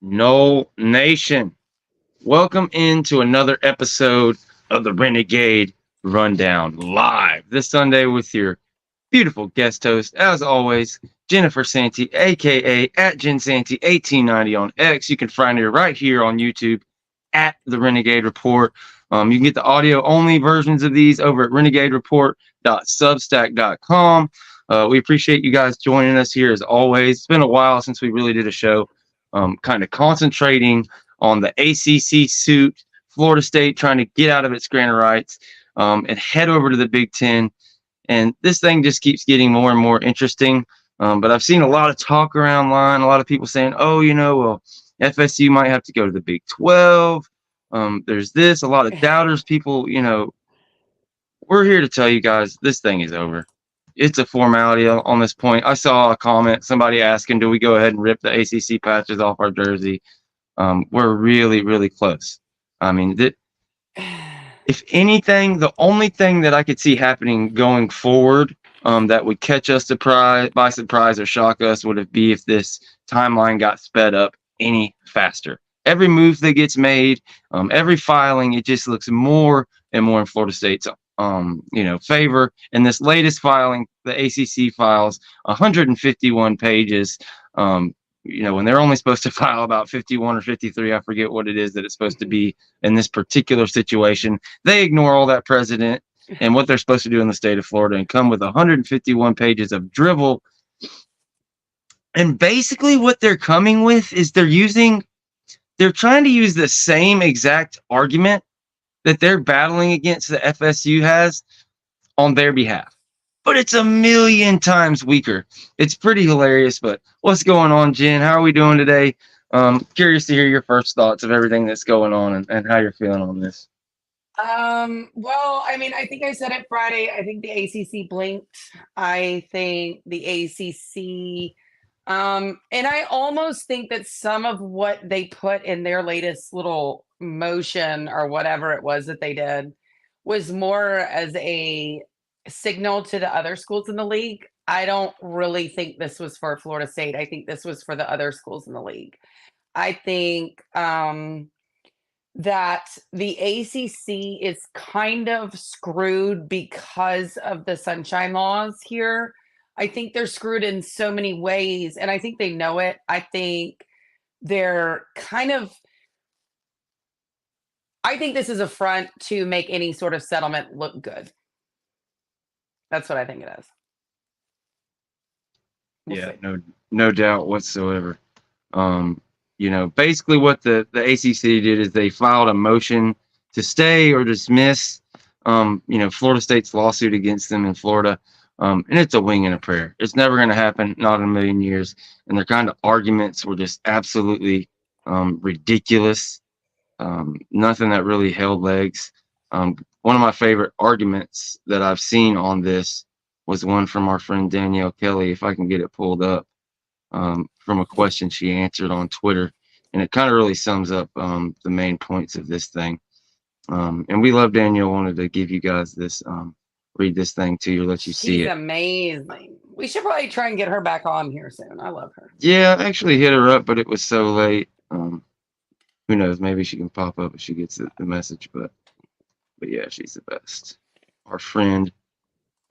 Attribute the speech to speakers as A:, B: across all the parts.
A: Nole Nation. Welcome into another episode of the Renegade Rundown live this Sunday with your beautiful guest host, as always, Jennifer Santi, aka at Jen Santi 1890 on X. You can find her right here on YouTube at the Renegade Report. You can get the audio only versions of these over at renegadereport.substack.com. We appreciate you guys joining us here as always. It's been a while since we really did a show, kind of concentrating on the ACC suit, Florida State trying to get out of its grant of rights and head over to the Big Ten. And this thing just keeps getting more and more interesting. But I've seen a lot of talk around line, a lot of people saying, well, FSU might have to go to the Big 12. There's this, a lot of doubters. People, we're here to tell you guys this thing is over. It's a formality on this point. I saw a comment, somebody asking, do we go ahead and rip the ACC patches off our jersey? We're really, really close. I mean, if anything, the only thing that I could see happening going forward that would catch us by surprise or shock us would be if this timeline got sped up any faster. Every move that gets made, every filing, it just looks more and more in Florida State's favor. And this latest filing, the ACC files 151 pages. When they're only supposed to file about 51 or 53, I forget what it is that it's supposed to be in this particular situation. They ignore all that precedent and what they're supposed to do in the state of Florida and come with 151 pages of drivel. And basically what they're coming with is they're trying to use the same exact argument that they're battling against the FSU has on their behalf. But it's a million times weaker. It's pretty hilarious, but what's going on, Jen? How are we doing today? Curious to hear your first thoughts of everything that's going on and how you're feeling on this.
B: Well, I mean, I think I said it Friday. I think the ACC blinked. I think the ACC, and I almost think that some of what they put in their latest little motion or whatever it was that they did was more as a signal to the other schools in the league. I don't really think this was for Florida State. I think this was for the other schools in the league. I think that the ACC is kind of screwed because of the sunshine laws here. I think they're screwed in so many ways, and I think they know it. I think they're I think this is a front to make any sort of settlement look good. That's what I think it is.
A: Yeah, no doubt whatsoever. Basically what the ACC did is they filed a motion to stay or dismiss, Florida State's lawsuit against them in Florida. And it's a wing and a prayer. It's never going to happen, not in a million years. And their kind of arguments were just absolutely ridiculous. Nothing that really held legs. One of my favorite arguments that I've seen on this was one from our friend Danielle Kelly, if I can get it pulled up, from a question she answered on Twitter. And it kind of really sums up the main points of this thing. And we love Danielle, wanted to give you guys this, read this thing to you, let you see it.
B: She's amazing. We should probably try and get her back on here soon. I love her.
A: Yeah, I actually hit her up, but it was so late. Who knows? Maybe she can pop up if she gets the message. But yeah, she's the best. Our friend,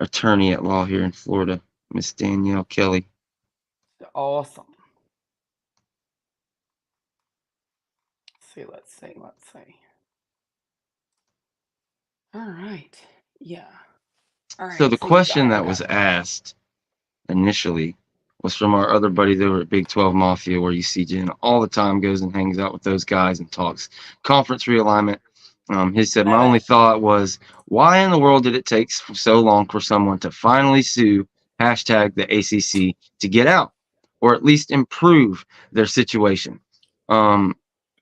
A: attorney at law here in Florida, Miss Danielle Kelly.
B: Awesome. Let's see. All right. Yeah. All right.
A: So the question that was asked initially was from our other buddies over at Big 12 Mafia, where you see Jen all the time, goes and hangs out with those guys and talks conference realignment. He said, my only thought was, why in the world did it take so long for someone to finally sue hashtag the ACC to get out, or at least improve their situation? And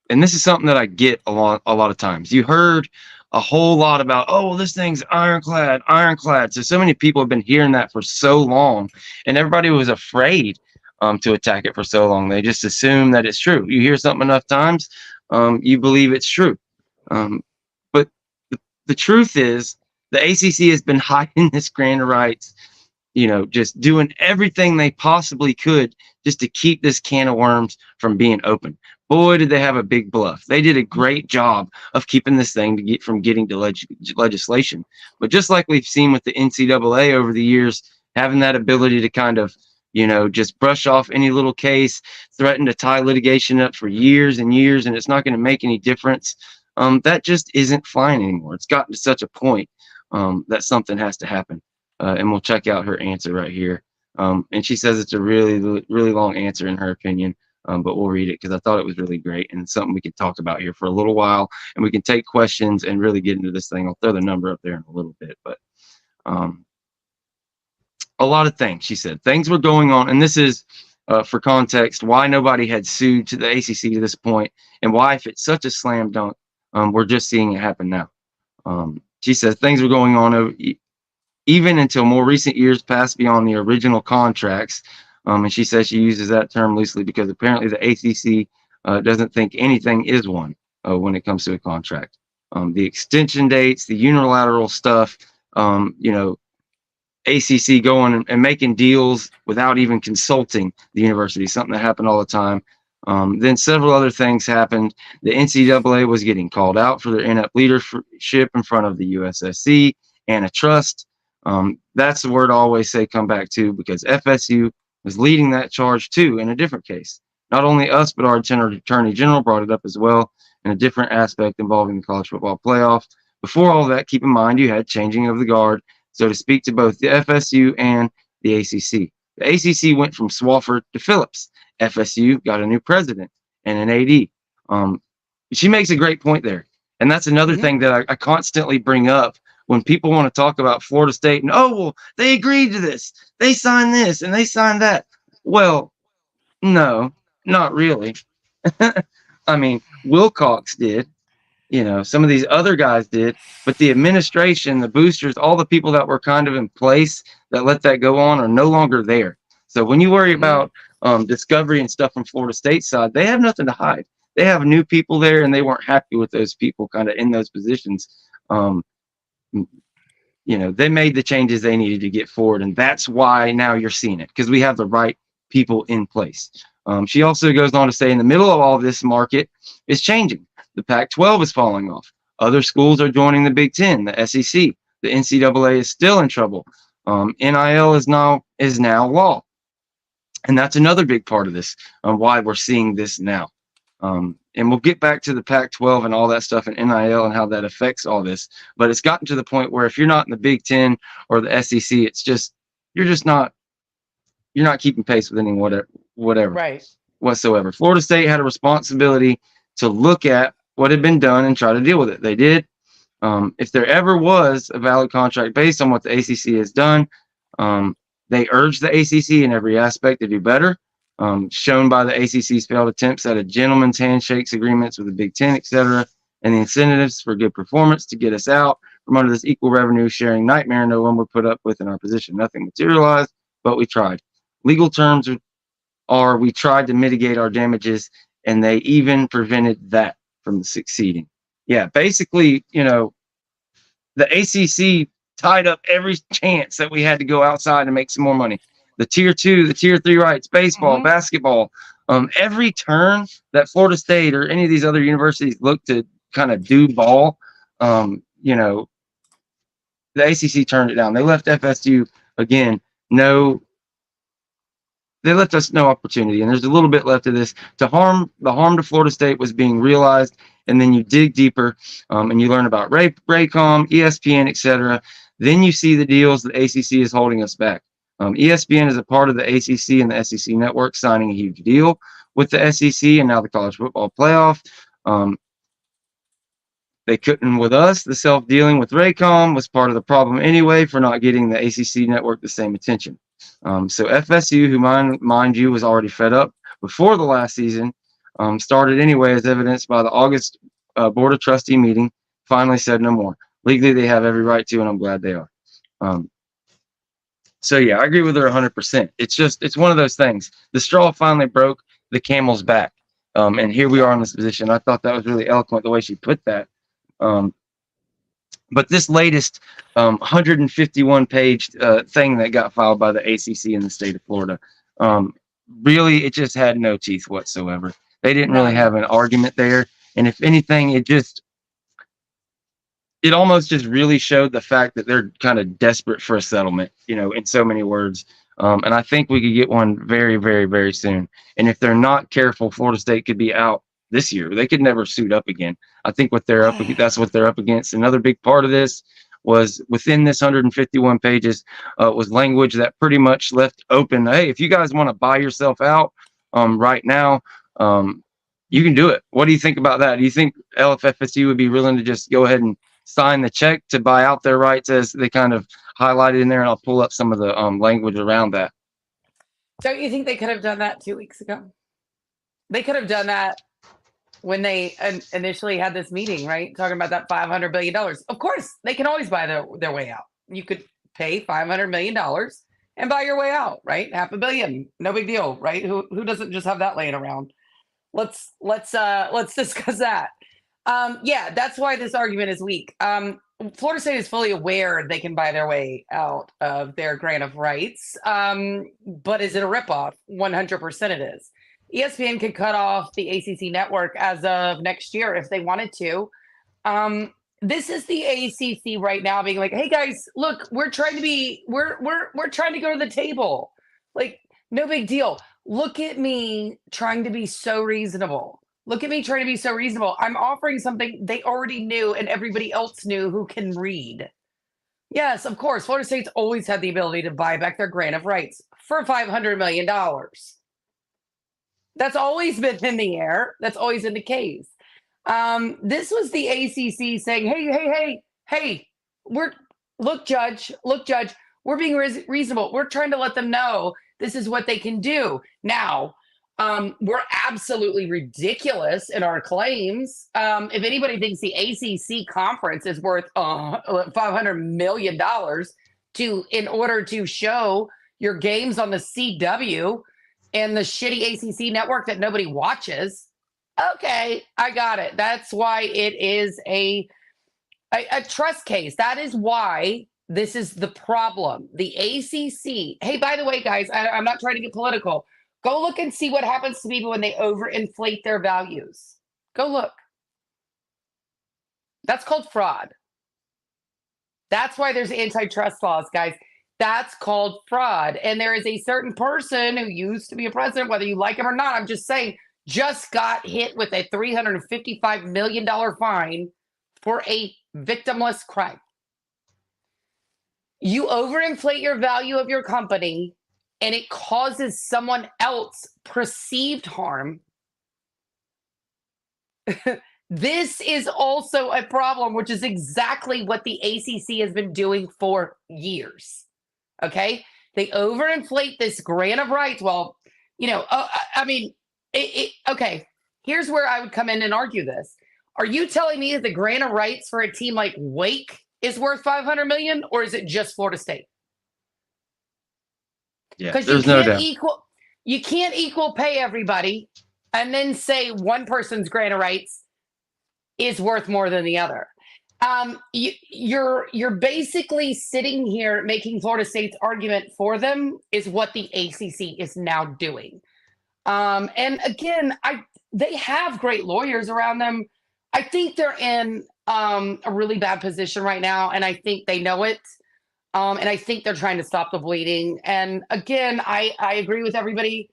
A: this is something that I get a lot of times. You heard a whole lot about, oh, well, this thing's ironclad. So many people have been hearing that for so long, and everybody was afraid to attack it for so long. They just assume that it's true. You hear something enough times, you believe it's true. But the truth is, the ACC has been hiding this grant of rights, just doing everything they possibly could just to keep this can of worms from being open. Boy, did they have a big bluff. They did a great job of keeping this thing from getting to legislation. But just like we've seen with the NCAA over the years, having that ability to kind of, just brush off any little case, threaten to tie litigation up for years and years, and it's not going to make any difference. That just isn't flying anymore. It's gotten to such a point that something has to happen. And we'll check out her answer right here. And she says it's a really, really long answer in her opinion, but we'll read it because I thought it was really great and it's something we could talk about here for a little while, and we can take questions and really get into this thing. I'll throw the number up there in a little bit, but a lot of things. She said things were going on, and this is for context why nobody had sued to the ACC to this point, and why, if it's such a slam dunk, we're just seeing it happen now. She says things were going on even until more recent years passed beyond the original contracts. And she says she uses that term loosely because apparently the ACC doesn't think anything is one when it comes to a contract. The extension dates, the unilateral stuff, ACC going and making deals without even consulting the university, something that happened all the time. Then several other things happened. The NCAA was getting called out for their inept leadership in front of the USSC, antitrust. That's the word I always say come back to, because FSU was leading that charge too in a different case. Not only us, but our attorney general brought it up as well in a different aspect involving the college football playoff. Before all that, keep in mind you had changing of the guard, so to speak, to both the FSU and the ACC. The ACC went from Swofford to Phillips. FSU got a new president and an AD. She makes a great point there. And that's another thing that I constantly bring up when people want to talk about Florida State and, oh, well, they agreed to this. They signed this and they signed that. Well, no, not really. I mean, Wilcox did. Some of these other guys did, but the administration, the boosters, all the people that were kind of in place that let that go on are no longer there. So when you worry about discovery and stuff from Florida State side, they have nothing to hide. They have new people there, and they weren't happy with those people kind of in those positions. They made the changes they needed to get forward, and that's why now you're seeing it, because we have the right people in place. She also goes on to say, in the middle of all this, market is changing. The Pac-12 is falling off. Other schools are joining the Big Ten, the SEC. The NCAA is still in trouble. NIL is now law. And that's another big part of this, why we're seeing this now. And we'll get back to the Pac-12 and all that stuff and NIL and how that affects all this. But it's gotten to the point where if you're not in the Big Ten or the SEC, you're not keeping pace with any whatever
B: right.
A: whatsoever. Florida State had a responsibility to look at what had been done and try to deal with it. They did. If there ever was a valid contract based on what the ACC has done, they urged the ACC in every aspect to do better, shown by the ACC's failed attempts at a gentleman's handshakes agreements with the Big Ten, etc., and the incentives for good performance to get us out from under this equal revenue sharing nightmare no one would put up with in our position. Nothing materialized, but we tried. Legal terms are we tried to mitigate our damages, and they even prevented that from succeeding. Yeah, basically, the ACC tied up every chance that we had to go outside and make some more money. The tier 2, the tier 3 rights, baseball, basketball, every turn that Florida State or any of these other universities look to kind of do ball, the ACC turned it down. They left FSU again. They left us no opportunity, and there's a little bit left of this. The harm to Florida State was being realized, and then you dig deeper, and you learn about Raycom, ESPN, etc. Then you see the deals that ACC is holding us back. ESPN is a part of the ACC and the SEC network, signing a huge deal with the SEC and now the college football playoff. They couldn't with us. The self-dealing with Raycom was part of the problem anyway for not getting the ACC network the same attention. So FSU, who mind you was already fed up before the last season, started anyway, as evidenced by the August Board of Trustee meeting, finally said no more. Legally, they have every right to, and I'm glad they are. So yeah, I agree with her 100%. It's one of those things. The straw finally broke the camel's back. And here we are in this position. I thought that was really eloquent the way she put that. But this latest 151 page thing that got filed by the ACC in the state of Florida, really, it just had no teeth whatsoever. They didn't really
B: None.
A: have an argument there. And if anything, it almost just really showed the fact that they're kind of desperate for a settlement, in so many words. And I think we could get one very, very, very soon. And if they're not careful, Florida State could be out this year. They could never suit up again. I think that's what they're up against. Another big part of this was within this 151 pages was language that pretty much left open. Hey, if you guys want to buy yourself out right now, you can do it. What do you think about that? Do you think LFFSU would be willing to just go ahead and sign the check to buy out their rights, as they kind of highlighted in there? And I'll pull up some of the language around that.
B: Don't you think they could have done that 2 weeks ago? They could have done that when they initially had this meeting, right? Talking about that $500 billion. Of course, they can always buy their way out. You could pay $500 million and buy your way out, right? $500 million, no big deal, right? Who doesn't just have that laying around? Let's discuss that. Yeah, that's why this argument is weak. Florida State is fully aware they can buy their way out of their grant of rights. But is it a ripoff? 100% it is. ESPN could cut off the ACC network as of next year if they wanted to. This is the ACC right now being like, hey guys, look, we're trying to go to the table. Like, no big deal. Look at me trying to be so reasonable. Look at me trying to be so reasonable. I'm offering something they already knew and everybody else knew who can read. Yes, of course, Florida State's always had the ability to buy back their grant of rights for $500 million. That's always been in the air. That's always in the case. This was the ACC saying, hey, look, judge, we're being reasonable. We're trying to let them know this is what they can do. Now, we're absolutely ridiculous in our claims. If anybody thinks the ACC conference is worth $500 million in order to show your games on the CW and the shitty ACC network that nobody watches, okay, I got it. That's why it is a trust case. That is why this is the problem. The ACC. Hey, by the way, guys, I'm not trying to get political. Go look and see what happens to people when they overinflate their values. Go look. That's called fraud. That's why there's antitrust laws, guys. That's called fraud. And there is a certain person who used to be a president, whether you like him or not, I'm just saying, just got hit with a $355 million fine for a victimless crime. You overinflate your value of your company and it causes someone else perceived harm. This is also a problem, which is exactly what the ACC has been doing for years. Okay? They overinflate this grant of rights. Well, okay, here's where I would come in and argue this. Are you telling me that the grant of rights for a team like Wake is worth $500 million, or is it just Florida State?
A: Yeah,
B: because you can't equal pay everybody and then say one person's grant of rights is worth more than the other. You're basically sitting here making Florida State's argument for them is what the ACC is now doing. And again, they have great lawyers around them. I think they're in a really bad position right now, and I think they know it. And I think they're trying to stop the bleeding. And again, I agree with everybody.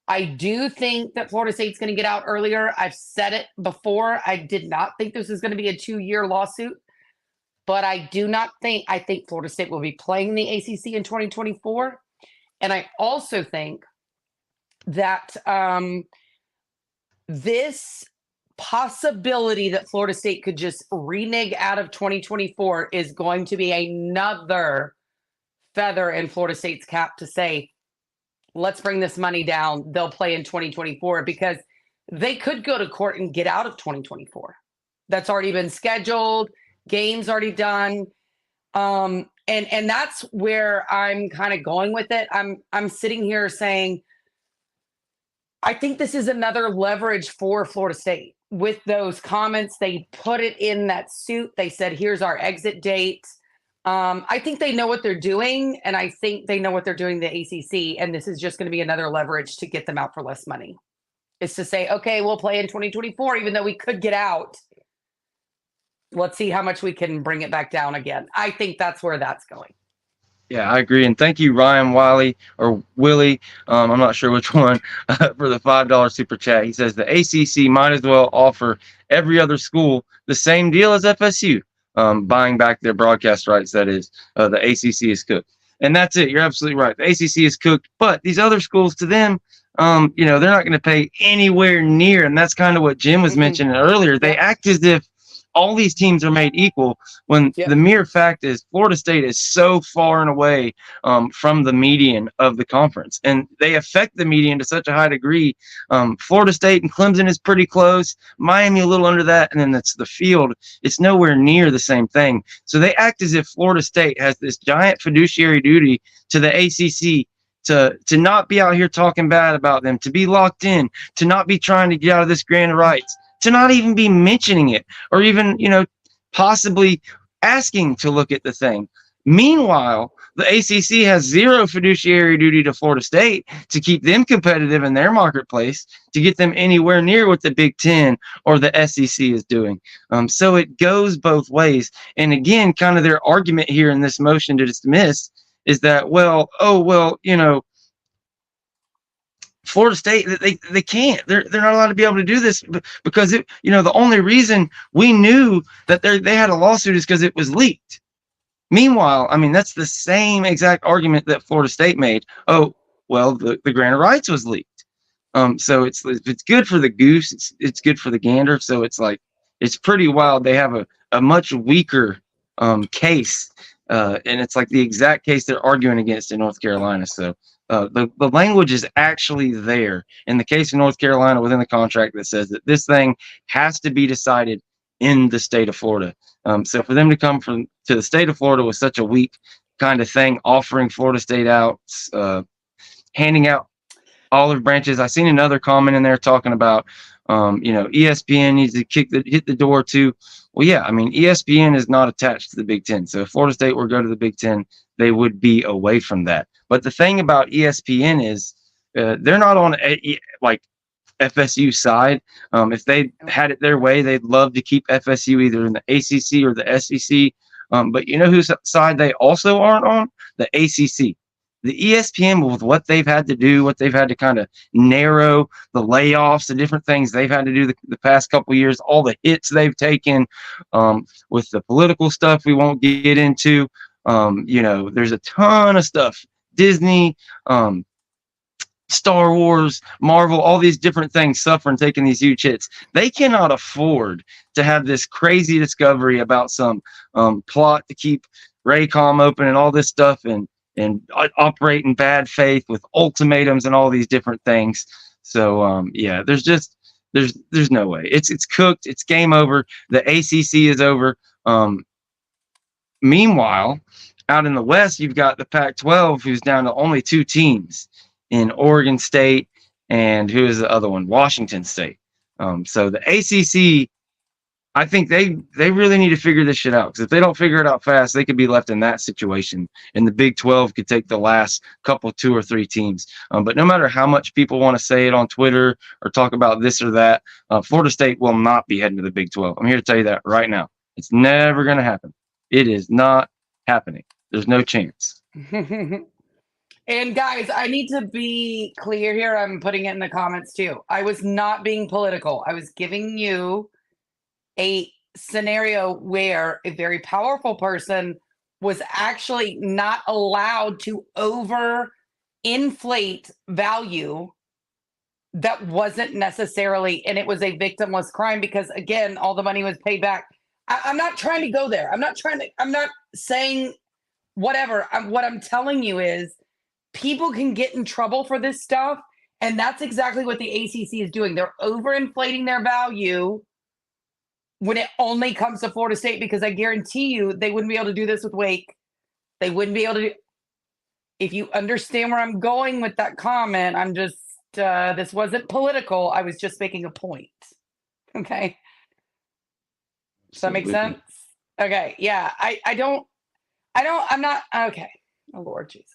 B: I do think that Florida State's going to get out earlier. I've said it before. I did not think this was going to be a 2-year lawsuit, but I think Florida State will be playing the ACC in 2024. And I also think that this possibility that Florida State could just renege out of 2024 is going to be another feather in Florida State's cap to say, let's bring this money down. They'll play in 2024 because they could go to court and get out of 2024. That's already been scheduled. Games already done. And that's where I'm kind of going with it. I'm sitting here saying, I think this is another leverage for Florida State. with those comments, they put it in that suit. They said, here's our exit date. I think they know what they're doing, and I think they know what they're doing, the ACC, and this is just going to be another leverage to get them out for less money. Is to say, okay, we'll play in 2024, even though we could get out. Let's see how much we can bring it back down again. I think that's where that's going.
A: Yeah, I agree. And thank you, Ryan Wiley or Willie. I'm not sure which one for the $5 super chat. He says the ACC might as well offer every other school the same deal as FSU, buying back their broadcast rights. That is, the ACC is cooked. And that's it. You're absolutely right. The ACC is cooked, but these other schools, to them, they're not going to pay anywhere near. And that's kind of what Jim was mentioning earlier. They act as if all these teams are made equal when the mere fact is Florida State is so far and away from the median of the conference, and they affect the median to such a high degree. Florida State and Clemson is pretty close, Miami a little under that, and then that's the field. It's nowhere near the same thing. So they act as if Florida State has this giant fiduciary duty to the ACC to not be out here talking bad about them, to be locked in, to not be trying to get out of this grant of rights, to not even be mentioning it, or even, possibly asking to look at the thing. Meanwhile, the ACC has zero fiduciary duty to Florida State to keep them competitive in their marketplace, to get them anywhere near what the Big Ten or the SEC is doing. So it goes both ways. And again, kind of their argument here in this motion to dismiss is that, Florida State, they can't. They're not allowed to be able to do this because the only reason we knew that they had a lawsuit is because it was leaked. Meanwhile, I mean, that's the same exact argument that Florida State made. Oh, well, the grant of rights was leaked. So it's good for the goose. It's good for the gander. So it's like, it's pretty wild. They have a much weaker case, and it's like the exact case they're arguing against in North Carolina. So the language is actually there in the case of North Carolina within the contract that says that this thing has to be decided in the state of Florida. So for them to come to the state of Florida with such a weak kind of thing, offering Florida State out, handing out olive branches. I seen another comment in there talking about, ESPN needs to hit the door too. Well, yeah, I mean, ESPN is not attached to the Big Ten. So if Florida State were to go to the Big Ten, they would be away from that. But the thing about ESPN is they're not on like FSU side. If they had it their way, they'd love to keep FSU either in the ACC or the SEC. But you know whose side they also aren't on? The ACC. The ESPN, with what they've had to do, what they've had to kind of narrow, the layoffs, the different things they've had to do the past couple of years, all the hits they've taken with the political stuff we won't get into. There's a ton of stuff. Disney, Star Wars, Marvel, all these different things suffering, taking these huge hits. They cannot afford to have this crazy discovery about some plot to keep Raycom open and all this stuff and operate in bad faith with ultimatums and all these different things. So there's no way. It's cooked. It's game over. The ACC is over. Meanwhile, out in the West, you've got the Pac-12, who's down to only 2 teams in Oregon State and who is the other one? Washington State. So the ACC, I think they really need to figure this shit out, because if they don't figure it out fast, they could be left in that situation, and the Big 12 could take the last couple, 2 or 3 teams. But no matter how much people want to say it on Twitter or talk about this or that, Florida State will not be heading to the Big 12. I'm here to tell you that right now. It's never going to happen. It is not happening. There's no chance.
B: And guys, I need to be clear here. I'm putting it in the comments too. I was not being political. I was giving you a scenario where a very powerful person was actually not allowed to over inflate value that wasn't necessarily, and it was a victimless crime, because again, all the money was paid back. I'm not trying to go there. I'm not saying whatever. What I'm telling you is people can get in trouble for this stuff. And that's exactly what the ACC is doing. They're overinflating their value when it only comes to Florida State, because I guarantee you they wouldn't be able to do this with Wake. They wouldn't be able to do. If you understand where I'm going with that comment, I'm just, this wasn't political. I was just making a point. Okay. Does that make
A: Absolutely.
B: sense? Okay. Yeah. I'm not okay. Oh Lord Jesus.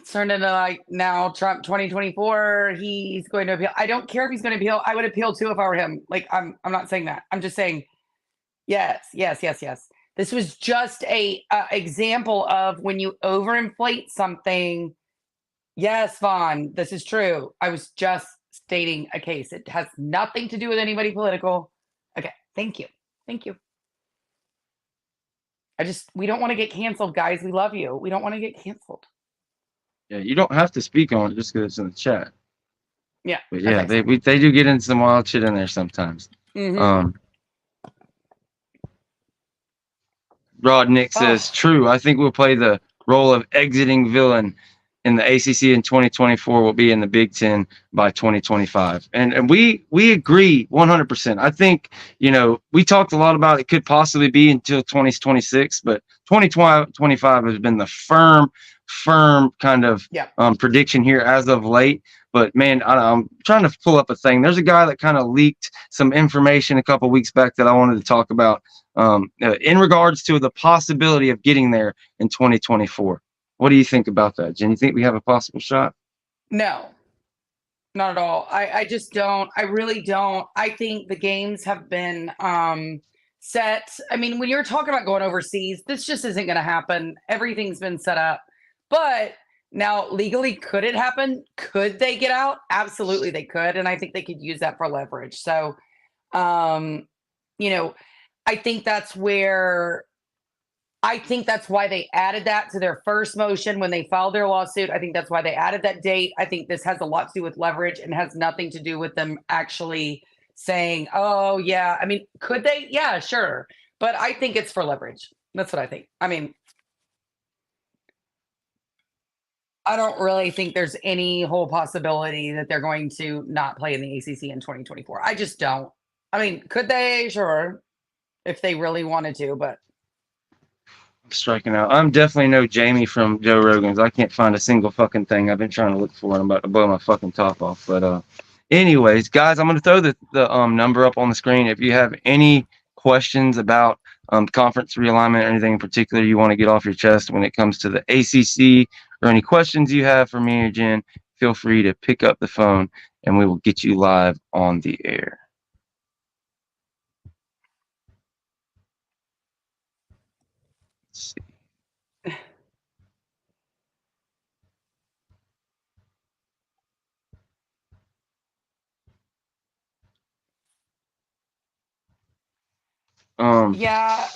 B: It's turned into like now Trump 2024. He's going to appeal. I don't care if he's going to appeal. I would appeal too if I were him. Like I'm not saying that. I'm just saying yes, yes, yes, yes. This was just a example of when you overinflate something. Yes, Vaughn, this is true. I was just stating a case. It has nothing to do with anybody political. Okay, thank you. Thank you. We don't want to get canceled, guys. We love you. We don't want to get canceled.
A: Yeah, you don't have to speak on it just because it's in the chat.
B: Yeah.
A: But yeah,
B: Okay.
A: they do get into some wild shit in there sometimes.
B: Mhm.
A: Rod Nick
B: Oh,
A: says, true. I think we'll play the role of exiting villain in the ACC in 2024. Will be in the Big Ten by 2025. And we agree 100%. I think, we talked a lot about it could possibly be until 2026, but 2025 has been the firm kind of
B: yeah.
A: prediction here as of late. But man, I'm trying to pull up a thing. There's a guy that kind of leaked some information a couple weeks back that I wanted to talk about in regards to the possibility of getting there in 2024. What do you think about that, Jen? You think we have a possible shot?
B: No, not at all. I just don't. I really don't. I think the games have been set. I mean, when you're talking about going overseas, this just isn't going to happen. Everything's been set up. But now, legally, could it happen? Could they get out? Absolutely, they could. And I think they could use that for leverage. So, you know, I think that's where I think that's why they added that to their first motion when they filed their lawsuit. I think that's why they added that date. I think this has a lot to do with leverage and has nothing to do with them actually saying, oh, yeah. I mean, could they? Yeah, sure. But I think it's for leverage. That's what I think. I mean, I don't really think there's any whole possibility that they're going to not play in the ACC in 2024. I just don't. I mean, could they? Sure. If they really wanted to, but
A: Striking out. I'm definitely no Jamie from Joe Rogan's. I can't find a single fucking thing. I've been trying to look for it. I'm about to blow my fucking top off. But anyways, guys, I'm gonna throw the number up on the screen. If you have any questions about conference realignment or anything in particular you want to get off your chest when it comes to the ACC or any questions you have for me or Jen, feel free to pick up the phone and we will get you live on the air. Let's see.
B: yeah,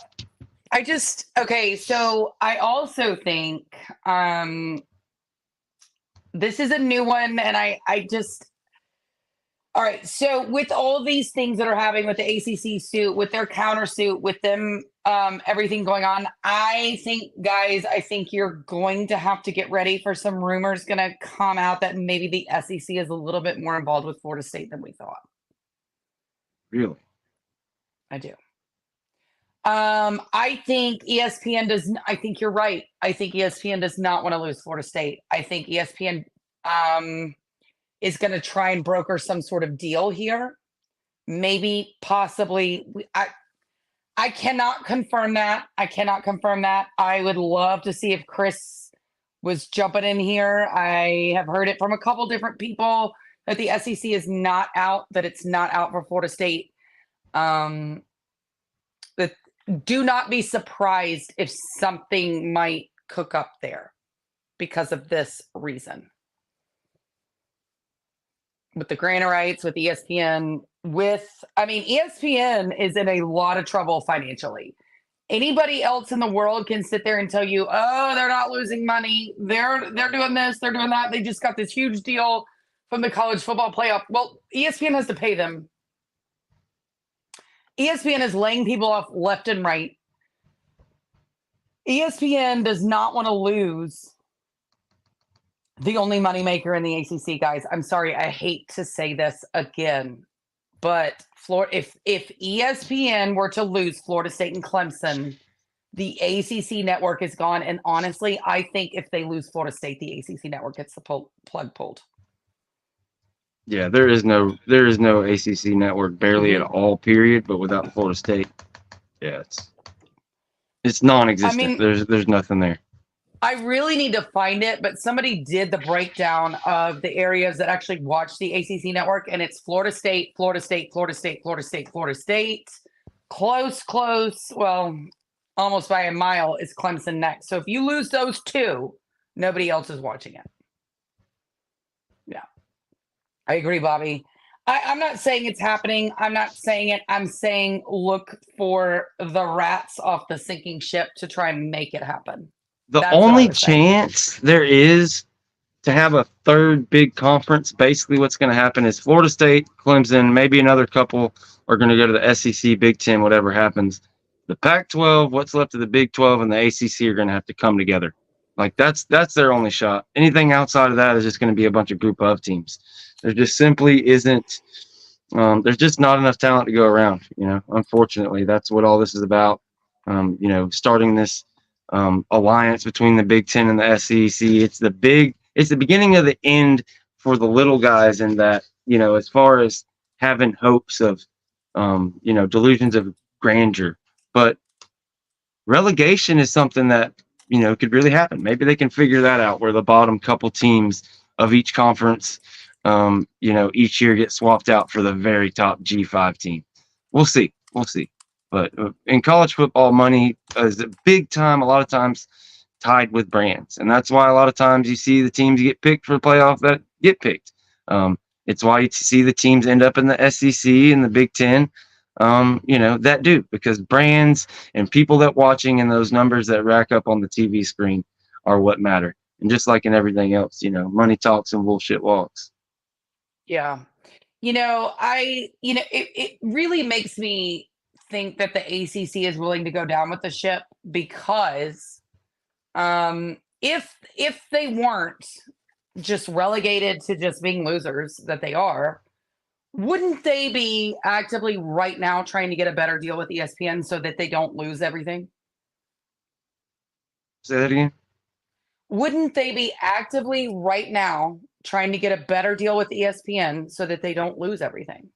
B: okay, so I also think this is a new one and I just all right, so with all these things that are happening with the ACC suit, with their countersuit, with them everything going on, I think guys, I think you're going to have to get ready for some rumors going to come out that maybe the SEC is a little bit more involved with Florida State than we thought.
A: Really?
B: I do. I think ESPN does. I think you're right. I think ESPN does not want to lose Florida State. I think ESPN is going to try and broker some sort of deal here. Maybe, possibly. I cannot confirm that. I cannot confirm that. I would love to see if Chris was jumping in here. I have heard it from a couple different people that the SEC is not out. That it's not out for Florida State. That do not be surprised if something might cook up there because of this reason. With the grant rights, with ESPN, ESPN is in a lot of trouble financially. Anybody else in the world can sit there and tell you, oh, they're not losing money. They're doing this, they're doing that. They just got this huge deal from the college football playoff. Well, ESPN has to pay them. ESPN is laying people off left and right. ESPN does not want to lose the only moneymaker in the ACC, guys. I'm sorry, I hate to say this again, but if ESPN were to lose Florida State and Clemson, the ACC network is gone. And honestly, I think if they lose Florida State, the ACC network gets the plug pulled.
A: Yeah, there is no ACC network barely at
B: Mhm.
A: all. Period. But without Florida State, yeah, it's
B: I
A: non-existent.
B: mean,
A: There's nothing there.
B: I really need to find it, but somebody did the breakdown of the areas that actually watch the ACC network, and it's Florida State, Florida State, Florida State, Florida State, Florida State. Close, close. Well, almost by a mile is Clemson next. So if you lose those two, nobody else is watching it. Yeah, I agree, Bobby. I'm not saying it's happening. I'm not saying it. I'm saying look for the rats off the sinking ship to try and make it happen.
A: The
B: That's what I
A: only
B: was saying.
A: chance there is to have a third big conference, basically what's going to happen is Florida State, Clemson, maybe another couple are going to go to the SEC, Big Ten, whatever happens. The Pac-12, what's left of the Big 12, and the ACC are going to have to come together. Like that's their only shot. Anything outside of that is just going to be a bunch of group of teams. There just simply isn't. There's just not enough talent to go around. Unfortunately, that's what all this is about. Starting this alliance between the Big Ten and the SEC. It's the beginning of the end for the little guys in that, as far as having hopes of, delusions of grandeur. But relegation is something that, could really happen. Maybe they can figure that out where the bottom couple teams of each conference, each year get swapped out for the very top G5 team. We'll see. We'll see. But in college football, money is a big time, a lot of times tied with brands. And that's why a lot of times you see the teams get picked for the playoff that get picked. It's why you see the teams end up in the SEC and the Big Ten, that do, because brands and people that watching and those numbers that rack up on the TV screen are what matter. And just like in everything else, money talks and bullshit walks.
B: Yeah. It really makes me think that the ACC is willing to go down with the ship because if they weren't just relegated to just being losers that they are, wouldn't they be actively right now trying to get a better deal with ESPN so that they don't lose everything?
A: Say that again.
B: Wouldn't they be actively right now trying to get a better deal with ESPN so that they don't lose everything?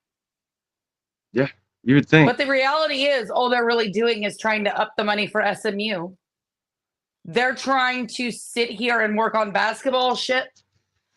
A: Yeah, you would think.
B: But the reality is, all they're really doing is trying to up the money for SMU. They're trying to sit here and work on basketball shit.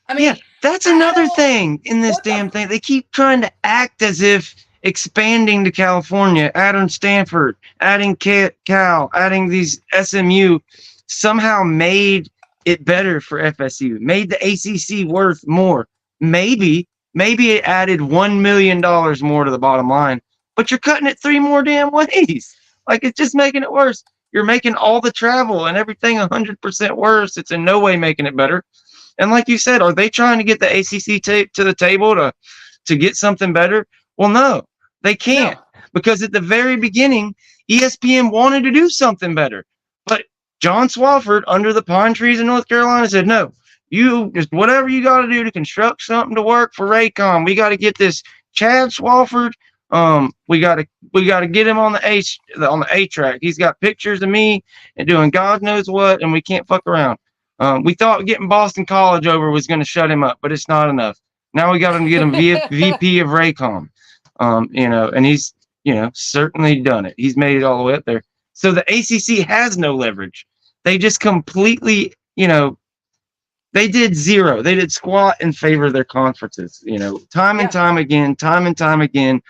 B: I mean,
A: Yeah, that's
B: I
A: another
B: don't.
A: thing in this
B: What the?
A: damn thing. They keep trying to act as if expanding to California, adding Stanford, adding Cal, adding these SMU somehow made it better for FSU, made the ACC worth more. Maybe it added $1 million more to the bottom line, but you're cutting it three more damn ways. Like it's just making it worse. You're making all the travel and everything 100% worse. It's in no way making it better. And like you said, are they trying to get the ACC to the table to get something better? Well, no, they can't,
B: No.
A: because at the very beginning, ESPN wanted to do something better, but John Swofford under the pine trees in North Carolina said, no, you just whatever you got to do to construct something to work for Raycom. We got to get this Chad Swofford. We got to get him on the A track. He's got pictures of me and doing God knows what, and we can't fuck around. We thought getting Boston College over was going to shut him up, but it's not enough. Now we got to get him VP of Raycom. And he's, certainly done it. He's made it all the way up there. So the ACC has no leverage. They just completely, they did zero. They did squat in favor of their conferences. Time and
B: Yeah.
A: time again,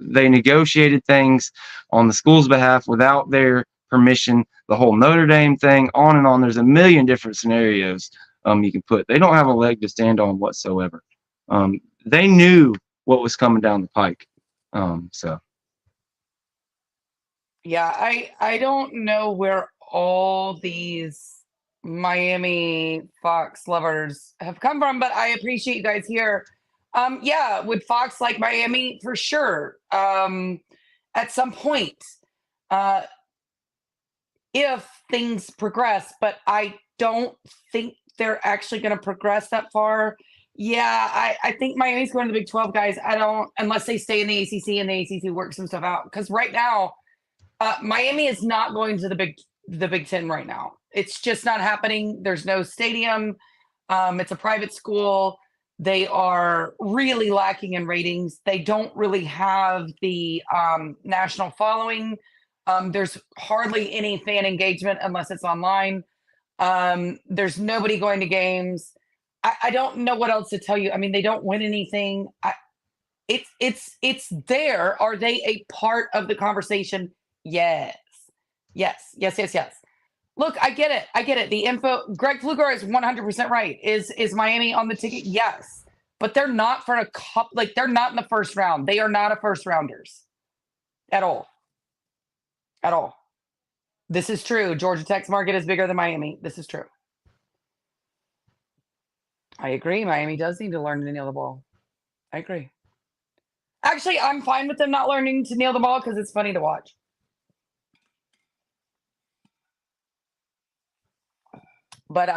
A: they negotiated things on the school's behalf without their permission. The whole Notre Dame thing, on and on. There's a million different scenarios you can put. They don't have a leg to stand on whatsoever. They knew what was coming down the pike. So
B: Yeah, I don't know where all these Miami Fox lovers have come from, but I appreciate you guys here. Yeah, would Fox like Miami? For sure. At some point, uh, if things progress, but I don't think they're actually going to progress that far. Yeah, I think Miami's going to the Big 12, guys. I don't, unless they stay in the ACC and the ACC works some stuff out. Because right now, Miami is not going to the Big Ten right now. It's just not happening. There's no stadium. It's a private school. They are really lacking in ratings. They don't really have the national following. There's hardly any fan engagement unless it's online. There's nobody going to games. I don't know what else to tell you. I mean, they don't win anything. It's there. Are they a part of the conversation? Yes. Yes. Look, I get it. The info, Greg Fluger is 100% right. Is Miami on the ticket? Yes. But they're not for a cup. Like, they're not in the first round. They are not a first rounders at all. At all. This is true. Georgia Tech's market is bigger than Miami. This is true. I agree. Miami does need to learn to kneel the ball. I agree. Actually, I'm fine with them not learning to kneel the ball because it's funny to watch. But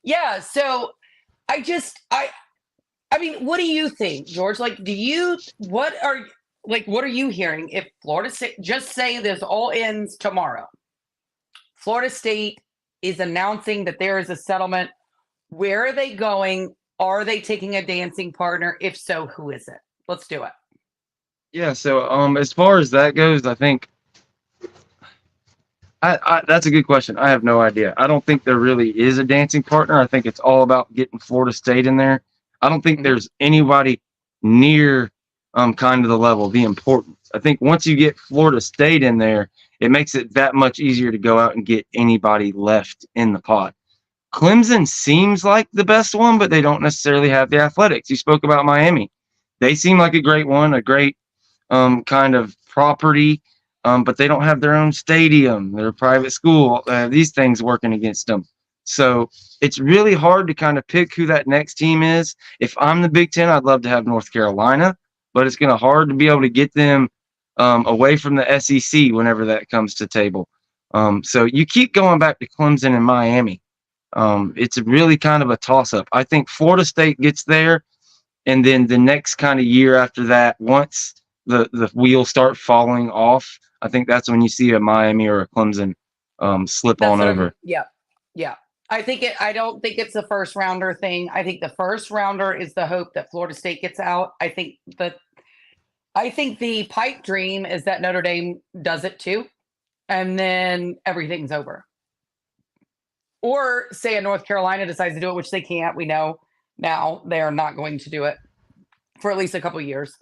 B: yeah, so I mean, what do you think, George? Like, what are you hearing if Florida State, just say this all ends tomorrow, Florida State is announcing that there is a settlement. Where are they going? Are they taking a dancing partner? If so, who is it? Let's do it.
A: Yeah, so as far as that goes, I think that's a good question. I have no idea. I don't think there really is a dancing partner. I think it's all about getting Florida State in there. I don't think there's anybody near kind of the level, the importance. I think once you get Florida State in there, it makes it that much easier to go out and get anybody left in the pot. Clemson seems like the best one, but they don't necessarily have the athletics. You spoke about Miami. They seem like a great one, a great kind of property, but they don't have their own stadium. They're a private school. These things working against them. So it's really hard to kind of pick who that next team is. If I'm the Big Ten, I'd love to have North Carolina, but it's going to hard to be able to get them away from the SEC whenever that comes to table. So you keep going back to Clemson and Miami. It's really kind of a toss-up. I think Florida State gets there, and then the next kind of year after that, once the wheels start falling off, I think that's when you see a Miami or a Clemson slip on over.
B: Yeah. I don't think it's a first rounder thing. I think the first rounder is the hope that Florida State gets out. I think the pipe dream is that Notre Dame does it too, and then everything's over. Or say a North Carolina decides to do it, which they can't. We know now they are not going to do it for at least a couple of years.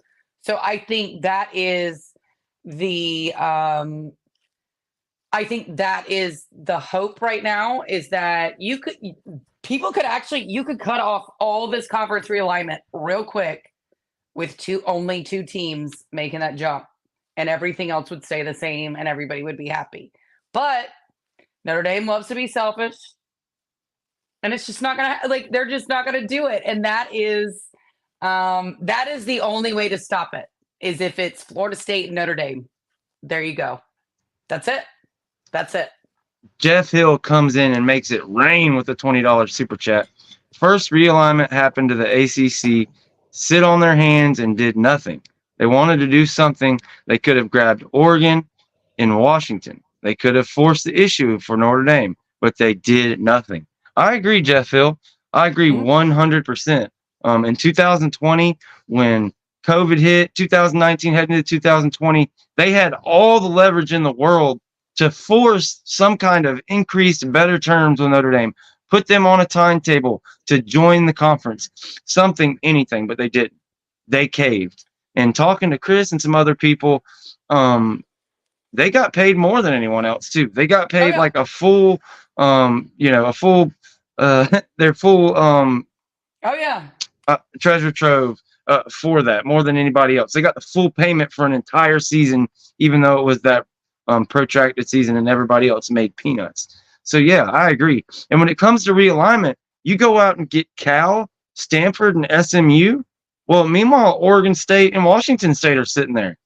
B: So I think that is the hope right now, is that you could cut off all this conference realignment real quick with only two teams making that jump, and everything else would stay the same and everybody would be happy. But Notre Dame loves to be selfish, and it's just not gonna, they're just not gonna do it. And that is the only way to stop it, is if it's Florida State and Notre Dame. There you go. That's it.
A: Jeff Hill comes in and makes it rain with a $20 super chat. First realignment happened to the ACC, sit on their hands and did nothing. They wanted to do something. They could have grabbed Oregon and Washington. They could have forced the issue for Notre Dame, but they did nothing. I agree, Jeff Hill. I agree 100%. In 2020, when COVID hit, 2019 heading into 2020, they had all the leverage in the world to force some kind of increased, better terms with Notre Dame, put them on a timetable to join the conference, something, anything, but they didn't. They caved. And talking to Chris and some other people, they got paid more than anyone else too. They got paid like a full, their full, treasure trove for that, more than anybody else. They got the full payment for an entire season, even though it was that protracted season and everybody else made peanuts. So yeah, I agree. And when it comes to realignment, you go out and get Cal, Stanford, and SMU. Well, meanwhile, Oregon State and Washington State are sitting there.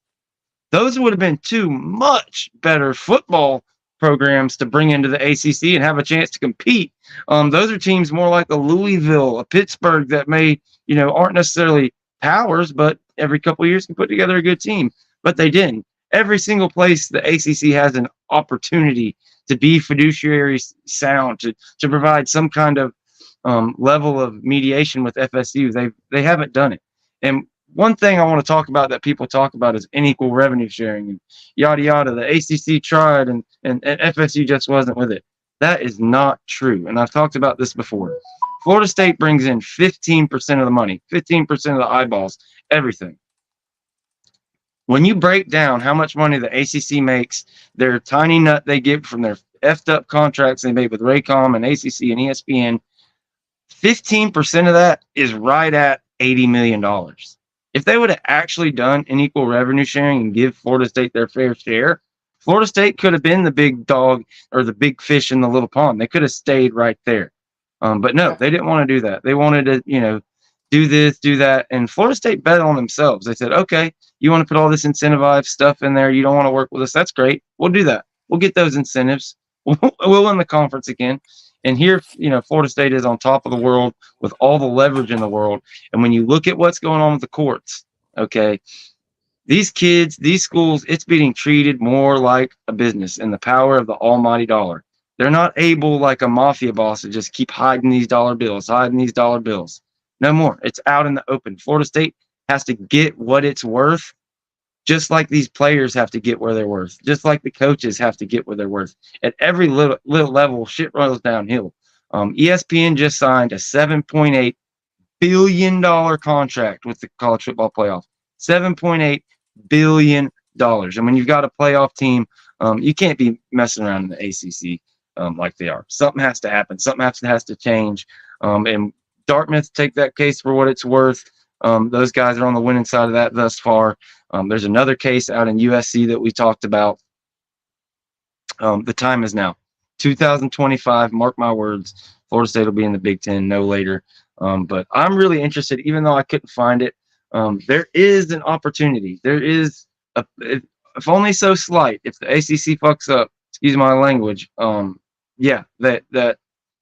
A: Those would have been two much better football programs to bring into the ACC and have a chance to compete. Those are teams more like a Louisville, a Pittsburgh, that aren't necessarily powers, but every couple of years can put together a good team. But they didn't. Every single place the ACC has an opportunity to be fiduciary sound, to provide some kind of level of mediation with FSU. They haven't done it. And one thing I want to talk about that people talk about is unequal revenue sharing and yada yada. The ACC tried and FSU just wasn't with it. That is not true. And I've talked about this before. Florida State brings in 15% of the money, 15% of the eyeballs, everything. When you break down how much money the ACC makes, their tiny nut they get from their effed up contracts they made with Raycom and ACC and ESPN, 15% of that is right at $80 million. If they would have actually done an equal revenue sharing and give Florida State their fair share, Florida State could have been the big dog or the big fish in the little pond. They could have stayed right there. But no, they didn't want to do that. They wanted to, do this, do that. And Florida State bet on themselves. They said, okay, you want to put all this incentivized stuff in there. You don't want to work with us. That's great. We'll do that. We'll get those incentives. We'll win the conference again. And here, Florida State is on top of the world with all the leverage in the world. And when you look at what's going on with the courts, okay, these kids, these schools, it's being treated more like a business and the power of the almighty dollar. They're not able, like a mafia boss, to just keep hiding these dollar bills. No more. It's out in the open. Florida State has to get what it's worth, just like these players have to get where they're worth, just like the coaches have to get where they're worth. At every little level, shit rolls downhill. ESPN just signed a $7.8 billion contract with the college football playoff. $7.8 billion. And when you've got a playoff team, you can't be messing around in the ACC like they are. Something has to happen. Something has to change. And Dartmouth, take that case for what it's worth. Those guys are on the winning side of that thus far. There's another case out in USC that we talked about. The time is now. 2025, mark my words, Florida State will be in the Big Ten, no later. But I'm really interested, even though I couldn't find it. There is an opportunity. There is, if only so slight, if the ACC fucks up, excuse my language, that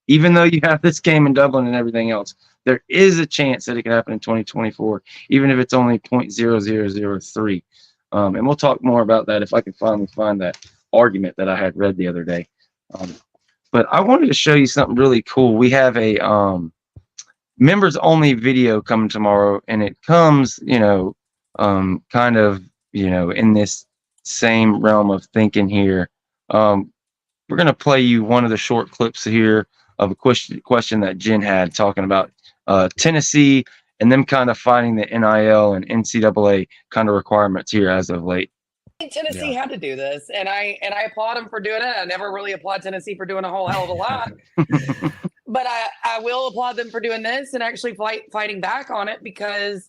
A: even though you have this game in Dublin and everything else, there is a chance that it could happen in 2024, even if it's only 0.0003. And we'll talk more about that if I can finally find that argument that I had read the other day. But I wanted to show you something really cool. We have a members only video coming tomorrow, and it comes, kind of, in this same realm of thinking here. We're going to play you one of the short clips here of a question that Jen had talking about Tennessee and them kind of fighting the NIL and NCAA kind of requirements here as of late.
B: Tennessee had to do this, and I applaud them for doing it. I never really applaud Tennessee for doing a whole hell of a lot, but I will applaud them for doing this and actually fighting back on it, because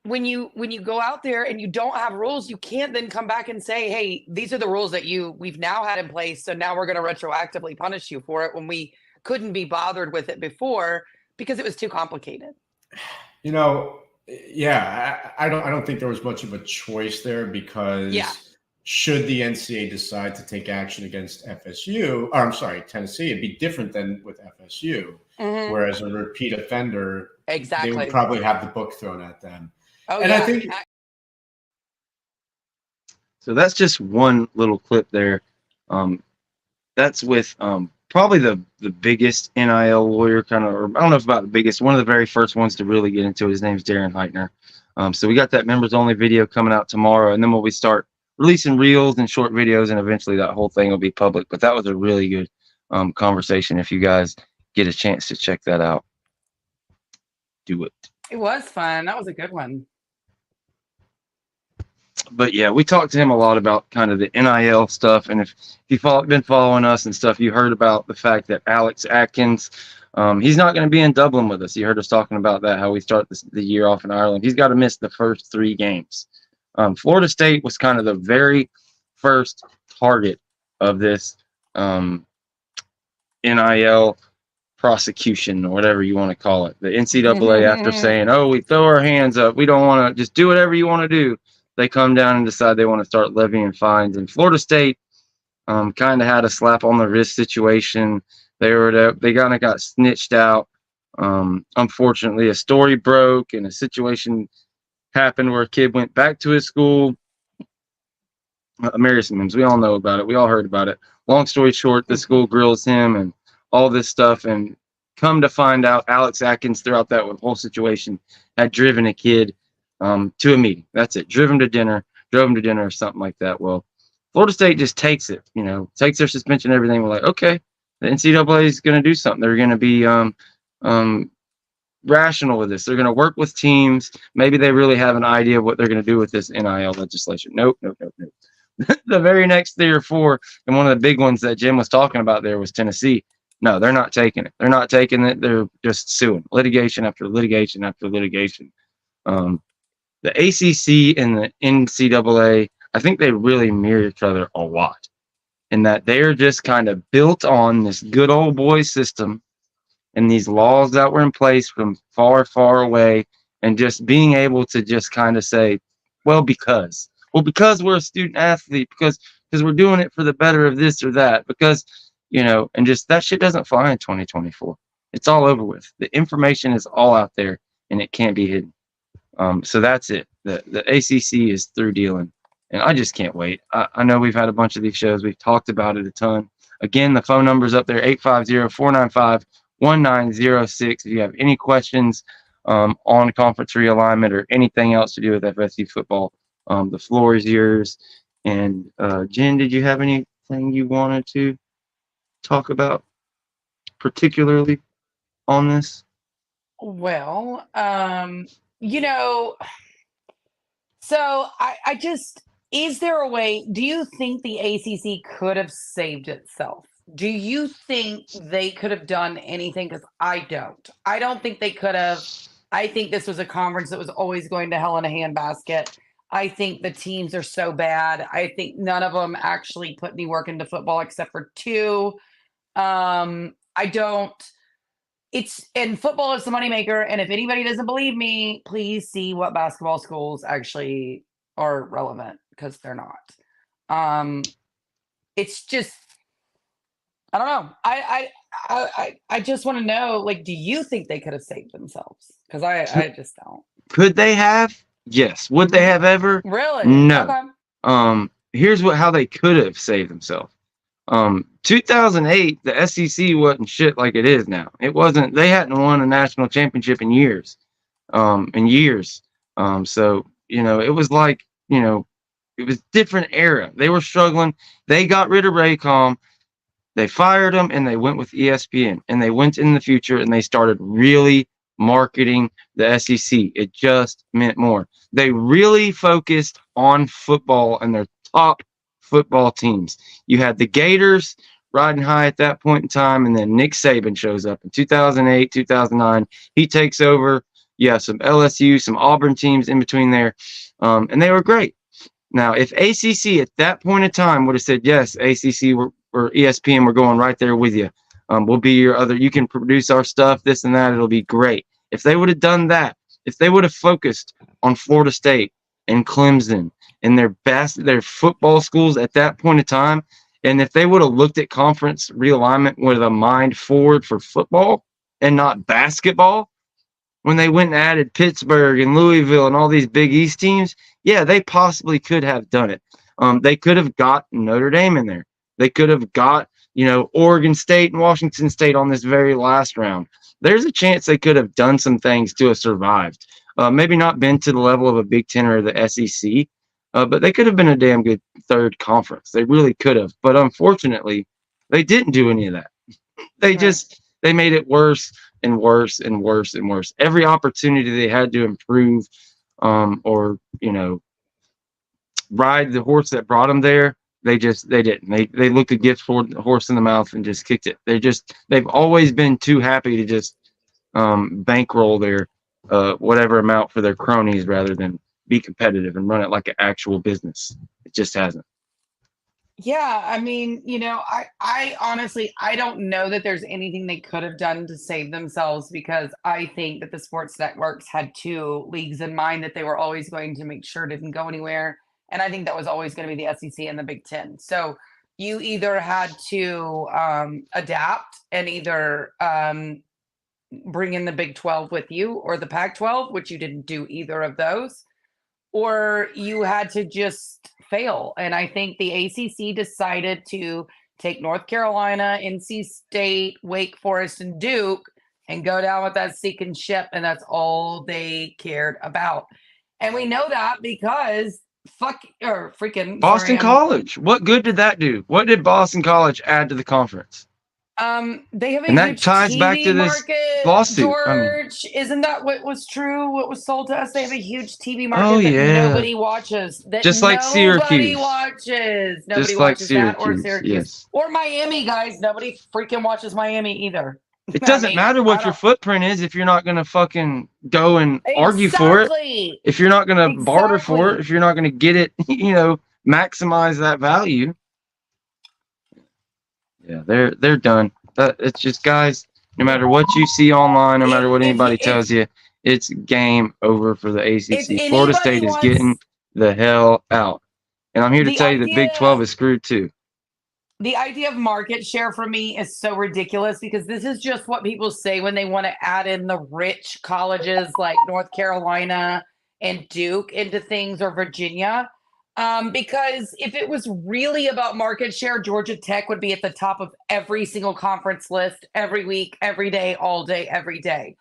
B: when you go out there and you don't have rules, you can't then come back and say, hey, these are the rules that we've now had in place, so now we're going to retroactively punish you for it, when we couldn't be bothered with it before because it was too complicated.
C: I don't think there was much of a choice there, because should the NCAA decide to take action against Tennessee, it'd be different than with FSU, whereas a repeat offender, they would probably have the book thrown at them. I think
A: so. That's just one little clip there. That's with probably the biggest NIL lawyer, I don't know if about the biggest, one of the very first ones to really get into it. His name's Darren Heitner. So we got that members only video coming out tomorrow, and then we start releasing reels and short videos, and eventually that whole thing will be public. But that was a really good conversation. If you guys get a chance to check that out, do it.
B: It was fun. That was a good one.
A: But yeah, we talked to him a lot about kind of the NIL stuff. And if you've been following us and stuff, you heard about the fact that Alex Atkins, he's not going to be in Dublin with us. You heard us talking about that, how we start the year off in Ireland. He's got to miss the first 3 games. Florida State was kind of the very first target of this NIL prosecution, or whatever you want to call it. The NCAA, after saying, oh, we throw our hands up, we don't want to, just do whatever you want to do, they come down and decide they want to start levying fines. And Florida State kind of had a slap on the wrist situation. They kind of got snitched out. Unfortunately, a story broke and a situation happened where a kid went back to his school. Marius Mims, we all know about it. We all heard about it. Long story short, the school grills him and all this stuff. And Come to find out, Alex Atkins, throughout that whole situation, had driven a kid to a meeting. That's it. Drove him to dinner or something like that. Well, Florida State just takes it, takes their suspension and everything. We're like, okay, the NCAA is going to do something. They're going to be rational with this. They're going to work with teams. Maybe they really have an idea of what they're going to do with this NIL legislation. Nope. The very next 3 or 4, and one of the big ones that Jim was talking about there was Tennessee. No, they're not taking it. They're not taking it. They're just suing. Litigation after litigation after litigation. The ACC and the NCAA, I think they really mirror each other a lot, in that they're just kind of built on this good old boy system and these laws that were in place from far, far away, and just being able to just kind of say, because we're a student athlete, because we're doing it for the better of this or that, because, and just that shit doesn't fly in 2024. It's all over with. The information is all out there and it can't be hidden. So that's it. The ACC is through dealing, and I just can't wait. I know we've had a bunch of these shows. We've talked about it a ton. Again, the phone number's up there, 850-495-1906. If you have any questions on conference realignment or anything else to do with FSU football, the floor is yours. And Jen, did you have anything you wanted to talk about particularly on this?
B: Well, so I just, is there a way, do you think the ACC could have saved itself? Do you think they could have done anything? Because I don't think they could have. I think this was a conference that was always going to hell in a handbasket. I think the teams are so bad. I think none of them actually put any work into football except for 2. And football is the moneymaker. And if anybody doesn't believe me, please see what basketball schools actually are relevant, because they're not. It's just, I don't know. I just want to know, do you think they could have saved themselves? Because I just don't.
A: Could they have? Yes. Would they have ever?
B: Really?
A: No.
B: Okay.
A: Here's how they could have saved themselves. 2008, the SEC wasn't shit like it is now. It wasn't. They hadn't won a national championship in years. So it was like, it was different era. They were struggling. They got rid of Raycom. They fired him and they went with ESPN, and they went in the future and they started really marketing the SEC. It just meant more. They really focused on football and their top football teams. You had the Gators riding high at that point in time, and then Nick Saban shows up in 2008, 2009. He takes over. Yeah, some LSU, some Auburn teams in between there, and they were great. Now, if ACC at that point in time would have said, yes, ACC or ESPN, we're going right there with you. We'll be your other, you can produce our stuff, this and that, it'll be great. If they would have done that, if they would have focused on Florida State and Clemson and their football schools at that point in time, and if they would have looked at conference realignment with a mind forward for football and not basketball, when they went and added Pittsburgh and Louisville and all these Big East teams, yeah, they possibly could have done it. They could have got Notre Dame in there. They could have got, Oregon State and Washington State on this very last round. There's a chance they could have done some things to have survived. Maybe not been to the level of a Big Ten or the SEC, but they could have been a damn good third conference. They really could have. But unfortunately, they didn't do any of that. They made it worse and worse and worse and worse. Every opportunity they had to improve or ride the horse that brought them there, they didn't. They looked a gift for the horse in the mouth and just kicked it. They've always been too happy to just bankroll their whatever amount for their cronies rather than be competitive and run it like an actual business. It just hasn't.
B: Yeah, I mean, I honestly, I don't know that there's anything they could have done to save themselves, because I think that the sports networks had 2 leagues in mind that they were always going to make sure didn't go anywhere. And I think that was always going to be the SEC and the Big Ten. So you either had to adapt and either bring in the Big 12 with you or the Pac-12, which you didn't do either of those, or you had to just fail. And I think the ACC decided to take North Carolina, NC State, Wake Forest, and Duke and go down with that sinking ship. And that's all they cared about. And we know that because freaking
A: Boston College. What good did that do? What did Boston College add to the conference?
B: They have a
A: And that
B: huge
A: ties
B: TV
A: back to this
B: market,
A: lawsuit.
B: George. Isn't that what was true? What was sold to us? They have a huge TV market
A: Oh,
B: that
A: yeah.
B: nobody watches. That
A: Just like
B: nobody
A: Syracuse.
B: watches. Nobody
A: Just like
B: watches that or
A: Syracuse,
B: Syracuse
A: yes.
B: or Miami, guys. Nobody freaking watches Miami either.
A: It doesn't matter what your footprint is if you're not going to fucking go and argue for it. If you're not going to barter for it, if you're not going to get it, maximize that value. Yeah, they're done. It's just, guys, no matter what you see online, no matter what anybody tells you, it's game over for the ACC. Florida State is getting the hell out. And I'm here to tell you the Big 12 is screwed too.
B: The idea of market share for me is so ridiculous because this is just what people say when they want to add in the rich colleges like North Carolina and Duke into things, or Virginia. Because if it was really about market share, Georgia Tech would be at the top of every single conference list every week, every day, all day, every day.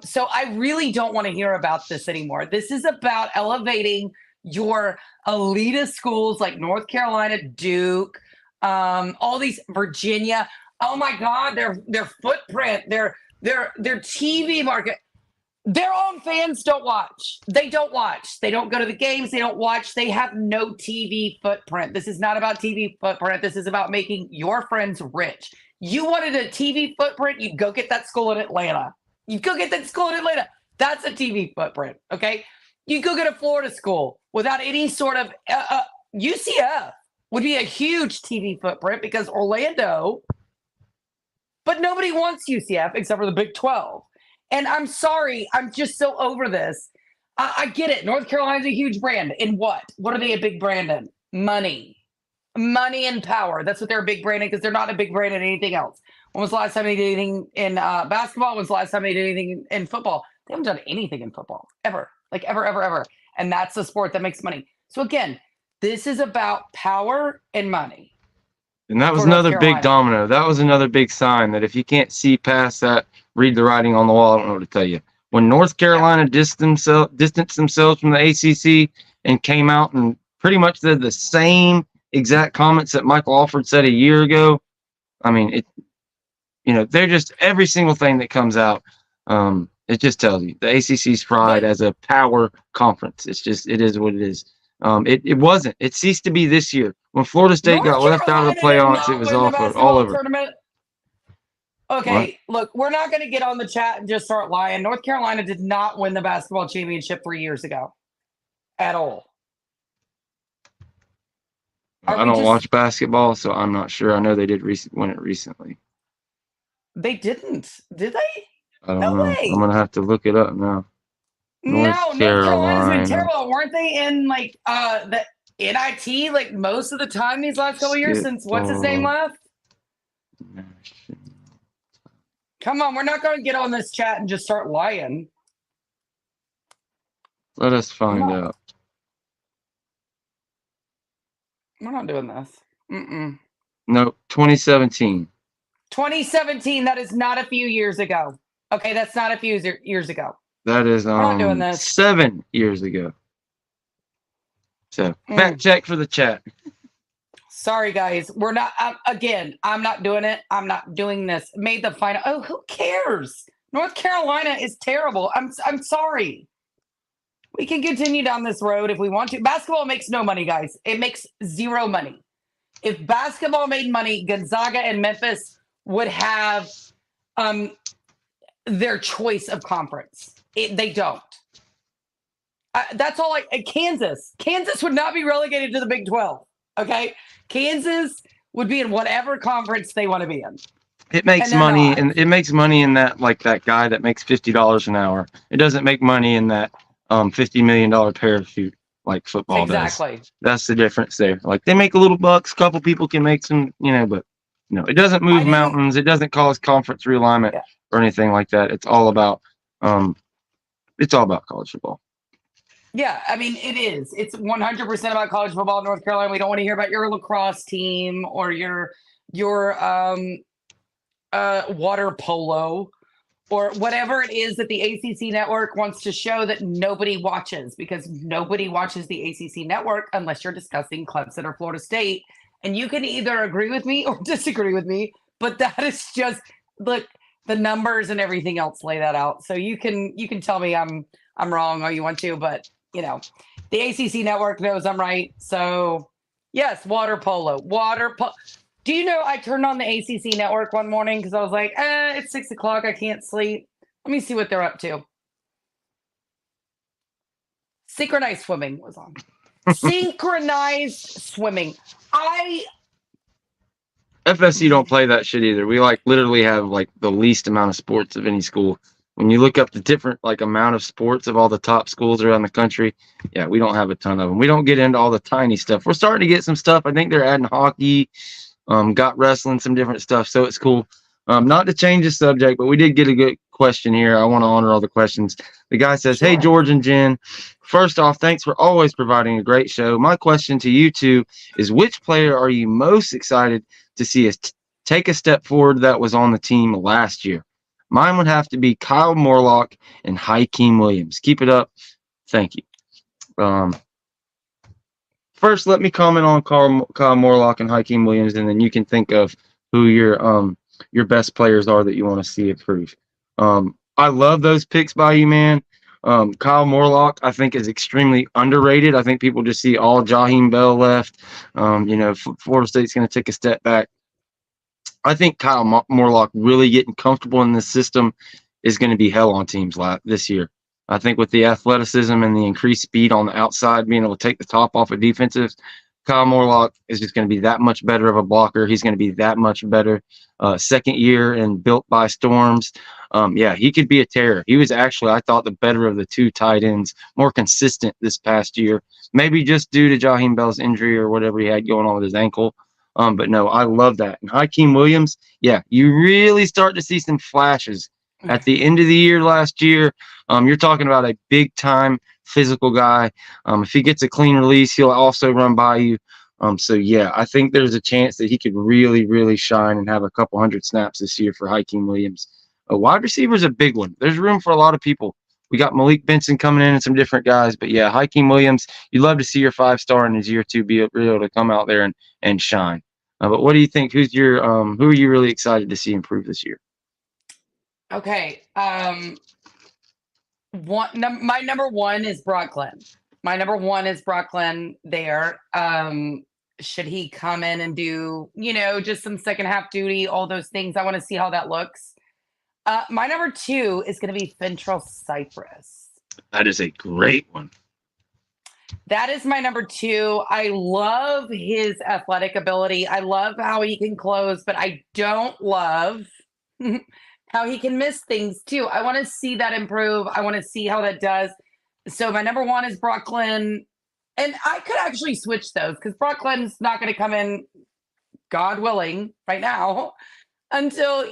B: So I really don't want to hear about this anymore. This is about elevating your elitist schools like North Carolina, Duke, all these, Virginia. Oh my God, their footprint, their TV market. Their own fans don't watch. They don't watch. They don't go to the games. They don't watch. They have no TV footprint. This is not about TV footprint. This is about making your friends rich. You wanted a TV footprint, you'd go get that school in Atlanta. You go get that school in Atlanta. That's a TV footprint, okay? You go get a Florida school without any sort of UCF would be a huge TV footprint because Orlando, but nobody wants UCF except for the Big 12. And I'm sorry, I'm just so over this. I get it. North Carolina's a huge brand. In what? What are they a big brand in? Money. Money and power. That's what they're a big brand in because they're not a big brand in anything else. When was the last time they did anything in basketball? When was the last time they did anything in football? They haven't done anything in football, ever. Like ever, ever, ever. And that's the sport that makes money. So again, this is about power and money.
A: And that was another big domino. That was another big sign that if you can't see past that, read the writing on the wall. I don't know what to tell you. When North Carolina distanced themselves from the ACC and came out and pretty much said the same exact comments that Michael Alford said a year ago, I mean, they're just, every single thing that comes out, it just tells you the ACC's pride as a power conference. It is what it is. It wasn't. It ceased to be this year. When Florida State got left out of the playoffs, it was all over.
B: Okay, look, we're not going to get on the chat and just start lying. North Carolina did not win the basketball championship 3 years ago at all.
A: I don't watch basketball, so I'm not sure. I know they did win it recently.
B: They didn't, did they?
A: I don't know. I'm going to have to look it up now.
B: North Carolina's been terrible. Weren't they in like the NIT like most of the time these last couple of years since what's his name left? Come on, we're not going to get on this chat and just start lying.
A: Let us find out.
B: We're not doing this.
A: No, 2017.
B: 2017, that is not a few years ago. Okay, that's not a few years ago.
A: That is
B: we're not doing this.
A: 7 years ago. So, fact check for the chat.
B: Sorry, guys. We're not, again, I'm not doing it. I'm not doing this. Made the final. Oh, who cares? North Carolina is terrible. I'm sorry. We can continue down this road if we want to. Basketball makes no money, guys. It makes zero money. If basketball made money, Gonzaga and Memphis would have their choice of conference. They don't. That's all. Kansas would not be relegated to the Big 12. Okay, Kansas would be in whatever conference they want to be in.
A: It makes money, and it makes money in that, like that guy that makes $50 an hour. It doesn't make money in that $50 million parachute like football does. Exactly. That's the difference there. Like they make a little bucks. A couple people can make some, but it doesn't move mountains. It doesn't cause conference realignment or anything like that. It's all about college football.
B: Yeah, I mean, it is. It's 100% about college football in North Carolina. We don't want to hear about your lacrosse team or your water polo or whatever it is that the ACC network wants to show that nobody watches, because nobody watches the ACC network unless you're discussing Clemson or Florida State. And you can either agree with me or disagree with me, but that is just, look, the numbers and everything else lay that out. So you can tell me I'm wrong all you want to, but the ACC network knows I'm right. So yes, water polo. Do you know I turned on the ACC network one morning because I was like, it's 6 o'clock. I can't sleep. Let me see what they're up to. Synchronized swimming was on. Synchronized swimming.
A: FSU don't play that shit either. We literally have the least amount of sports of any school. When you look up the different amount of sports of all the top schools around the country, yeah, we don't have a ton of them. We don't get into all the tiny stuff. We're starting to get some stuff. I think they're adding hockey, got wrestling, some different stuff. So it's cool. Not to change the subject, but we did get a good question here. I want to honor all the questions. The guy says,
B: Sure.
A: Hey, George and Jen, first off, thanks for always providing a great show. My question to you two is, which player are you most excited to see us take a step forward that was on the team last year? Mine would have to be Kyle Morlock and Hakeem Williams. Keep it up. Thank you. First, let me comment on Kyle Morlock and Hakeem Williams, and then you can think of who your best players are that you want to see improve. I love those picks by you, man. Kyle Morlock, I think, is extremely underrated. I think people just see all Jaheim Bell left. Florida State's going to take a step back. I think Kyle Morlock really getting comfortable in this system is going to be hell on teams this year. I think with the athleticism and the increased speed on the outside, being able to take the top off of defensives, Kyle Morlock is just going to be that much better of a blocker. He's going to be that much better. Second year and built by storms. He could be a terror. He was actually, I thought, the better of the two tight ends, more consistent this past year. Maybe just due to Jaheim Bell's injury or whatever he had going on with his ankle. But no, I love that. And Hakeem Williams, you really start to see some flashes at the end of the year last year. You're talking about a big-time physical guy. If he gets a clean release, he'll also run by you. I think there's a chance that he could really, really shine and have a couple hundred snaps this year for Hakeem Williams. A wide receiver is a big one. There's room for a lot of people. We got Malik Benson coming in and some different guys. But, Hakeem Williams, you'd love to see your five-star in his year two be able to come out there and shine. But what do you think? Who are you really excited to see improve this year?
B: Okay. My number one is Brock Glenn. There. Should he come in and do, just some second half duty, all those things? I want to see how that looks. My number two is going to be Fentrell Cypress.
A: That is a great one.
B: That is my number two. I love his athletic ability. I love how he can close, but I don't love how he can miss things too. I want to see that improve. I want to see how that does. So my number one is Brock Glenn. And I could actually switch those because Brock Glenn's not going to come in, God willing, right now until,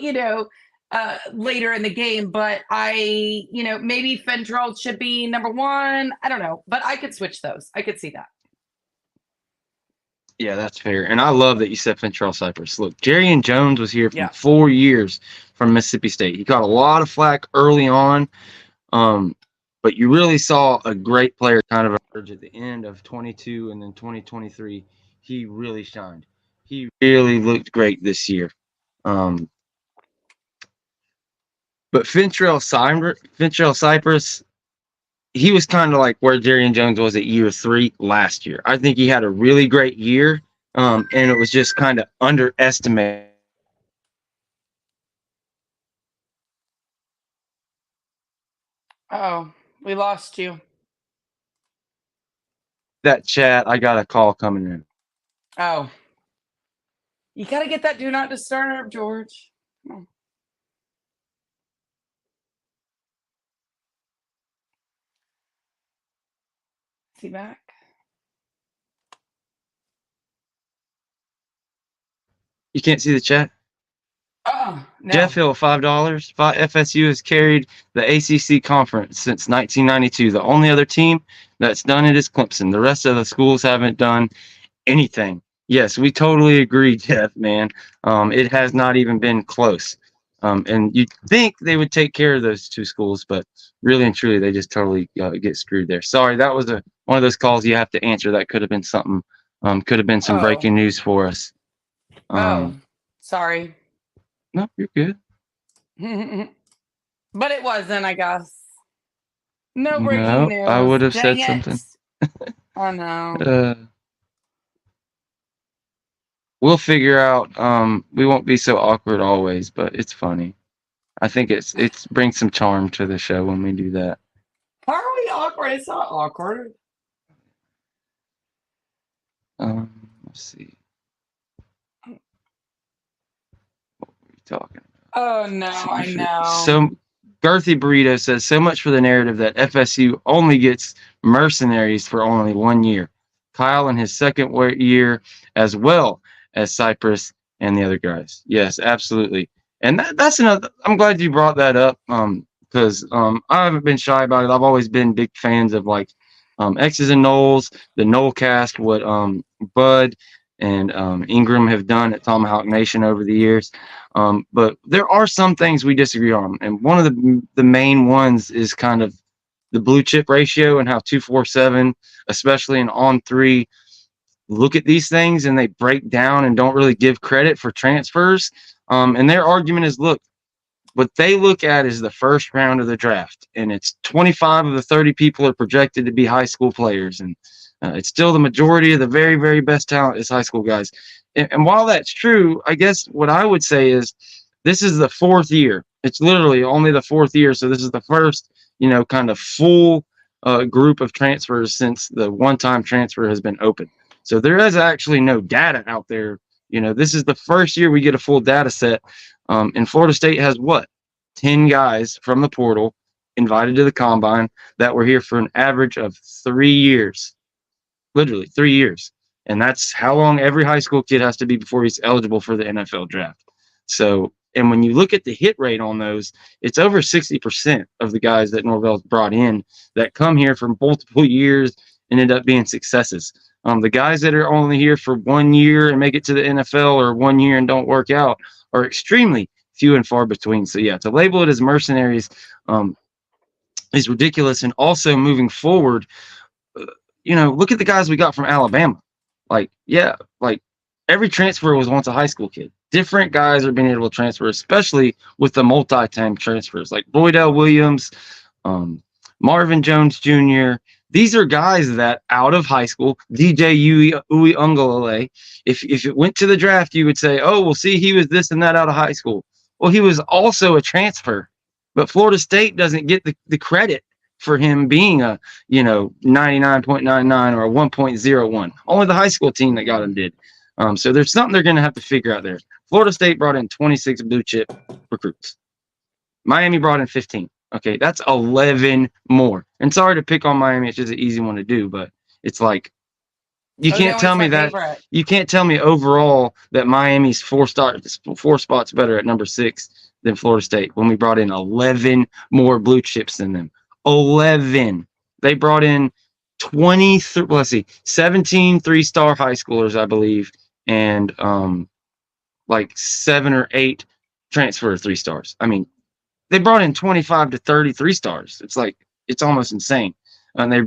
B: later in the game. But maybe Fentrell should be number one. I don't know, but I could switch those. I could see that.
A: Yeah, that's fair. And I love that you said Fentrell Cypress. Look, Jerrion Jones was here for 4 years from Mississippi State. He got a lot of flack early on, but you really saw a great player kind of emerge at the end of 22 and then 2023. He really shined. He really looked great this year. But Fentrell Cypress, he was kind of like where Jerrion Jones was at year 3 last year. I think he had a really great year, and it was just kind of underestimated.
B: Oh, we lost you.
A: That chat, I got a call coming in.
B: Oh. You got to get that do not disturb, George. Come on. Is he back?
A: You can't see the chat?
B: Oh, no.
A: Jeff Hill, $5. FSU has carried the ACC conference since 1992. The only other team that's done it is Clemson. The rest of the schools haven't done anything. Yes, we totally agree, Jeff, man. It has not even been close. And you'd think they would take care of those two schools, but really and truly, they just totally get screwed there. Sorry, that was one of those calls you have to answer. That could have been something. Could have been some breaking news for us.
B: Sorry.
A: No, you're good.
B: But it wasn't, I guess. No breaking news.
A: I would have
B: Dang
A: said something.
B: I know.
A: We'll figure out. We won't be so awkward always, but it's funny. I think it brings some charm to the show when we do that.
B: How are we awkward? It's not awkward.
A: Let's see. What were we talking about?
B: Oh no, I know.
A: So Girthy Burrito says so much for the narrative that FSU only gets mercenaries for only 1 year. Kyle in his second year, as well as Cypress and the other guys. Yes, absolutely. And that's another. I'm glad you brought that up. Because I haven't been shy about it. I've always been big fans of like X's and Noles, the Nole cast, what Bud and Ingram have done at Tomahawk Nation over the years. But there are some things we disagree on, and one of the main ones is kind of the blue chip ratio and how 247, especially in on-3, look at these things and they break down and don't really give credit for transfers. And their argument is, look, what they look at is the first round of the draft, and it's 25 of the 30 people are projected to be high school players, and it's still the majority of the very, very best talent is high school guys. And while that's true, I guess what I would say is this is the fourth year. It's literally only the fourth year, so this is the first, kind of full group of transfers since the one-time transfer has been open. So there is actually no data out there. This is the first year we get a full data set. And Florida State has 10 guys from the portal invited to the combine that were here for an average of 3 years, literally 3 years. And that's how long every high school kid has to be before he's eligible for the NFL draft. So, and when you look at the hit rate on those, it's over 60% of the guys that Norvell's brought in that come here for multiple years and end up being successes. The guys that are only here for 1 year and make it to the NFL, or 1 year and don't work out, are extremely few and far between. So yeah, to label it as mercenaries is ridiculous. And also moving forward, look at the guys we got from Alabama. Like every transfer was once a high school kid. Different guys are being able to transfer, especially with the multi-time transfers, like Boydell Williams, Marvin Jones Jr. These are guys that out of high school, DJ Uiagalelei, if it went to the draft, you would say, oh, well, see, he was this and that out of high school. Well, he was also a transfer, but Florida State doesn't get the credit for him being a, 99.99 or a 1.01. Only the high school team that got him did. So there's something they're going to have to figure out there. Florida State brought in 26 blue chip recruits. Miami brought in 15. Okay, that's 11 more. And sorry to pick on Miami, it's just an easy one to do, but it's like you can't tell me that you can't tell me overall that Miami's four spots better at number 6 than Florida State when we brought in 11 more blue chips than them. 11. They brought in 17 3-star high schoolers, I believe, and like 7 or 8 transfer 3-stars. I mean, they brought in 25 to 30 3-stars. It's almost insane. And they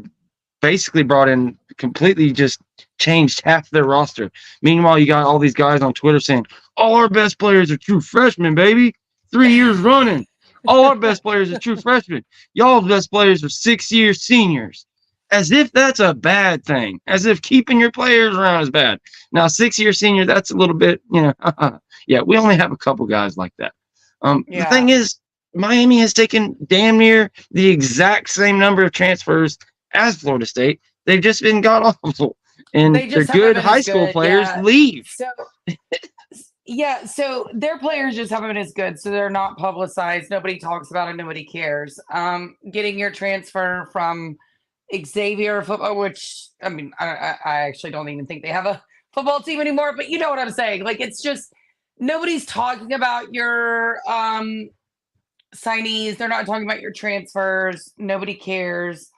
A: basically brought in completely just changed half their roster. Meanwhile, you got all these guys on Twitter saying, all our best players are true freshmen, baby. 3 years running. All our best players are true freshmen. Y'all's best players are 6-year seniors. As if that's a bad thing. As if keeping your players around is bad. Now, 6-year senior, that's a little bit, yeah, we only have a couple guys like that. The thing is, Miami has taken damn near the exact same number of transfers as Florida State. They've just been god awful, and their good high school players leave.
B: So their players just haven't been as good, so they're not publicized. Nobody talks about it. Nobody cares. Getting your transfer from Xavier football, which I mean, I actually don't even think they have a football team anymore. But you know what I'm saying? Like, it's just nobody's talking about your signees. They're not talking about your transfers. Nobody cares.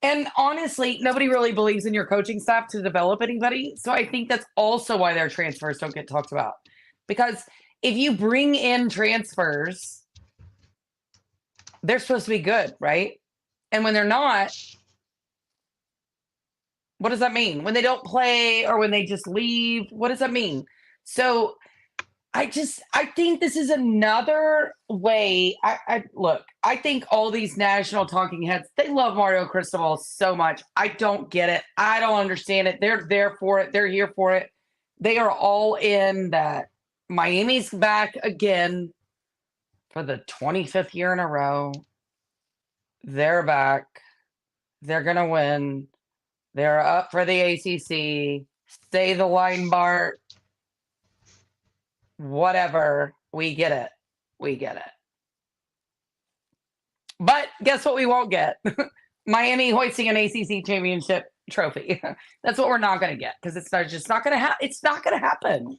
B: And honestly, nobody really believes in your coaching staff to develop anybody. So I think that's also why their transfers don't get talked about. Because if you bring in transfers, they're supposed to be good, right? And when they're not, what does that mean? When they don't play or when they just leave, what does that mean? So I think this is another way. Look, I think all these national talking heads, they love Mario Cristobal so much. I don't get it. I don't understand it. They're there for it. They're here for it. They are all in that Miami's back again for the 25th year in a row. They're back. They're going to win. They're up for the ACC. Stay the line, Bart. Whatever. We get it. We get it. But guess what we won't get? Miami hoisting an ACC championship trophy. That's what we're not going to get because it's just not going to happen. It's not going to happen.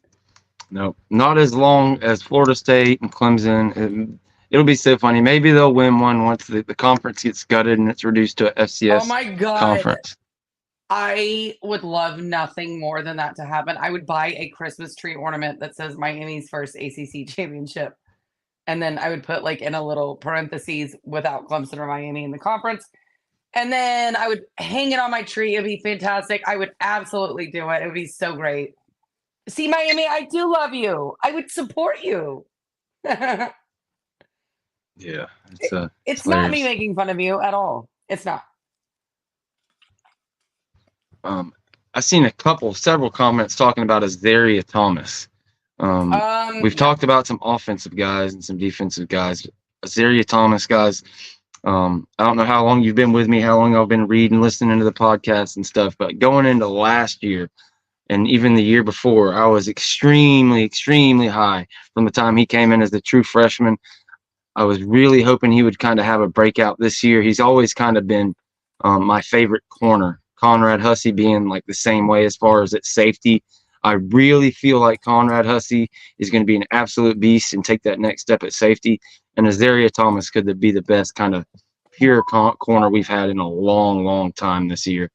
A: No, not as long as Florida State and Clemson. It'll be so funny. Maybe they'll win one once the conference gets gutted and it's reduced to a FCS
B: oh my God.
A: conference.
B: I would love nothing more than that to happen. I would buy a Christmas tree ornament that says Miami's first ACC championship. And then I would put like in a little parentheses without Clemson or Miami in the conference. And then I would hang it on my tree. It'd be fantastic. I would absolutely do it. It would be so great. See, Miami, I do love you. I would support you.
A: Yeah.
B: It's not me making fun of you at all. It's not.
A: I've seen several comments talking about Azaria Thomas. We've talked about some offensive guys and some defensive guys. Azaria Thomas, guys. I don't know how long you've been with me, how long I've been reading, listening to the podcast and stuff, but going into last year and even the year before, I was extremely, extremely high from the time he came in as the true freshman. I was really hoping he would kind of have a breakout this year. He's always kind of been my favorite corner. Conrad Hussey being like the same way as far as its safety. I really feel like Conrad Hussey is going to be an absolute beast and take that next step at safety. And Azaria Thomas could be the best kind of pure corner we've had in a long, long time this year.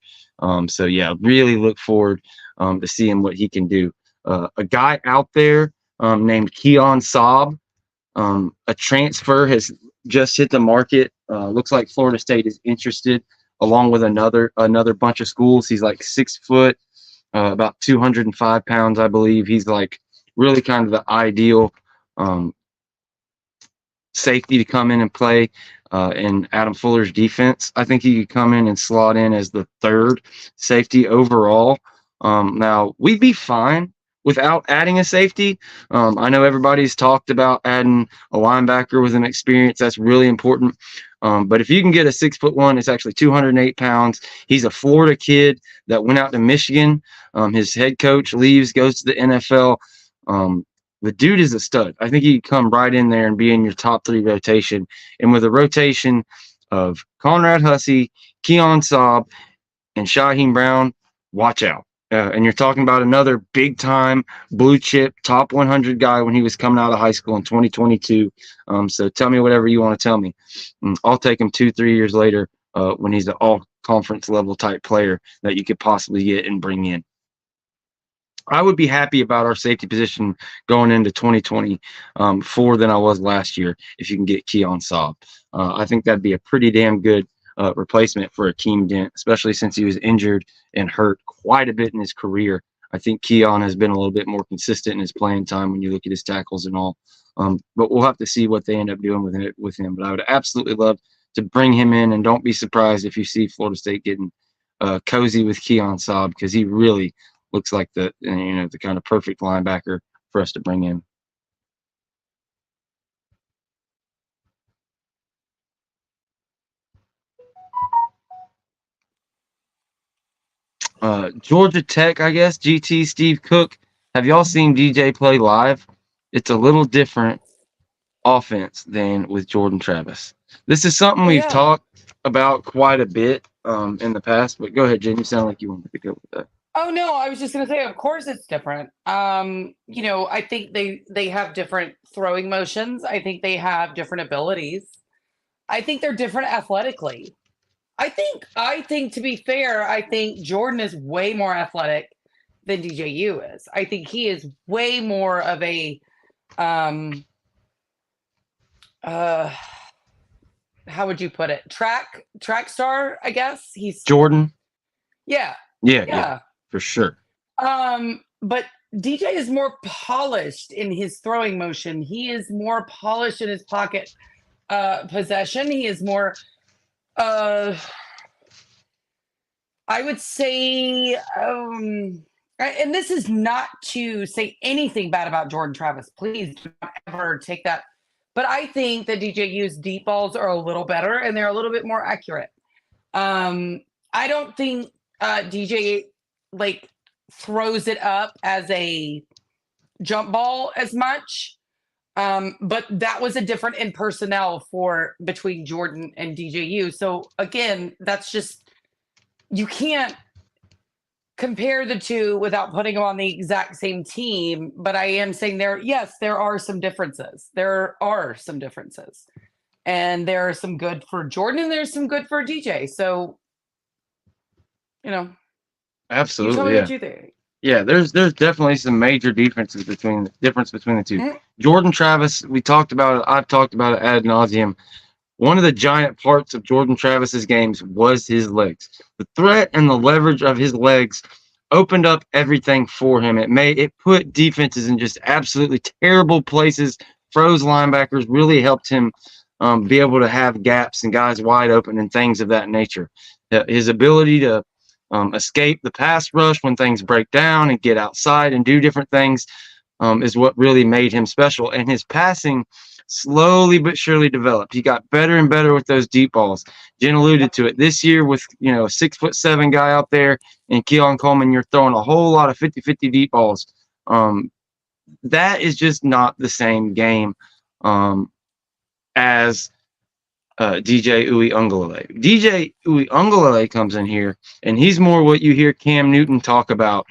A: So, yeah, really look forward to seeing what he can do. A guy out there named Keon Saab, a transfer has just hit the market. Looks like Florida State is interested, along with another bunch of schools. He's like 6 foot, about 205 pounds, I believe. He's like really kind of the ideal safety to come in and play in Adam Fuller's defense. I think he could come in and slot in as the third safety overall. Now, we'd be fine without adding a safety. I know everybody's talked about adding a linebacker with an experience. That's really important. But if you can get a 6'1", it's actually 208 pounds. He's a Florida kid that went out to Michigan. His head coach leaves, goes to the NFL. The dude is a stud. I think he could come right in there and be in your top 3 rotation. And with a rotation of Conrad Hussey, Keon Saab, and Shaheem Brown, watch out. And you're talking about another big-time blue-chip top 100 guy when he was coming out of high school in 2022. So tell me whatever you want to tell me. I'll take him 2-3 years later when he's an all-conference level type player that you could possibly get and bring in. I would be happy about our safety position going into 2024 than I was last year if you can get Keon Saab. I think that'd be a pretty damn good replacement for Akeem Dent, especially since he was injured and hurt quite a bit in his career. I think Keon has been a little bit more consistent in his playing time when you look at his tackles and all. But we'll have to see what they end up doing with him. But I would absolutely love to bring him in, and don't be surprised if you see Florida State getting cozy with Keon Saab, because he really looks like the kind of perfect linebacker for us to bring in. Georgia Tech, I guess, GT Steve Cook. Have y'all seen DJ play live? It's a little different offense than with Jordan Travis. This is something we've talked about quite a bit in the past, but go ahead, Jen. You sound like you wanted to go with that.
B: Oh, no, I was just going to say, of course it's different. I think they have different throwing motions. I think they have different abilities. I think they're different athletically. I think to be fair, I think Jordan is way more athletic than DJU is. I think he is way more of a how would you put it? Track star, I guess. He's
A: Jordan.
B: Yeah.
A: Yeah, for sure.
B: But DJ is more polished in his throwing motion. He is more polished in his pocket possession. He is more I would say and this is not to say anything bad about Jordan Travis. Please do not ever take that. But I think that DJU's deep balls are a little better and they're a little bit more accurate. I don't think DJ like throws it up as a jump ball as much. But that was a different in personnel for between Jordan and DJU. So again, that's just, you can't compare the two without putting them on the exact same team. But I am saying there are some differences. There are some differences. And there are some good for Jordan and there's some good for DJ. So,
A: absolutely.
B: You tell me what you think.
A: Yeah, there's definitely some major differences between the two.
B: Mm-hmm.
A: Jordan Travis, we talked about it. I've talked about it ad nauseum. One of the giant parts of Jordan Travis's games was his legs. The threat and the leverage of his legs opened up everything for him. It put defenses in just absolutely terrible places. Froze linebackers, really helped him be able to have gaps and guys wide open and things of that nature. His ability to escape the pass rush when things break down and get outside and do different things is what really made him special. And his passing slowly but surely developed. He got better and better with those deep balls. Jen alluded to it. This year with, a 6'7" guy out there and Keon Coleman, you're throwing a whole lot of 50-50 deep balls. That is just not the same game as DJ Uiagalelei. DJ Uiagalelei comes in here, and he's more what you hear Cam Newton talk about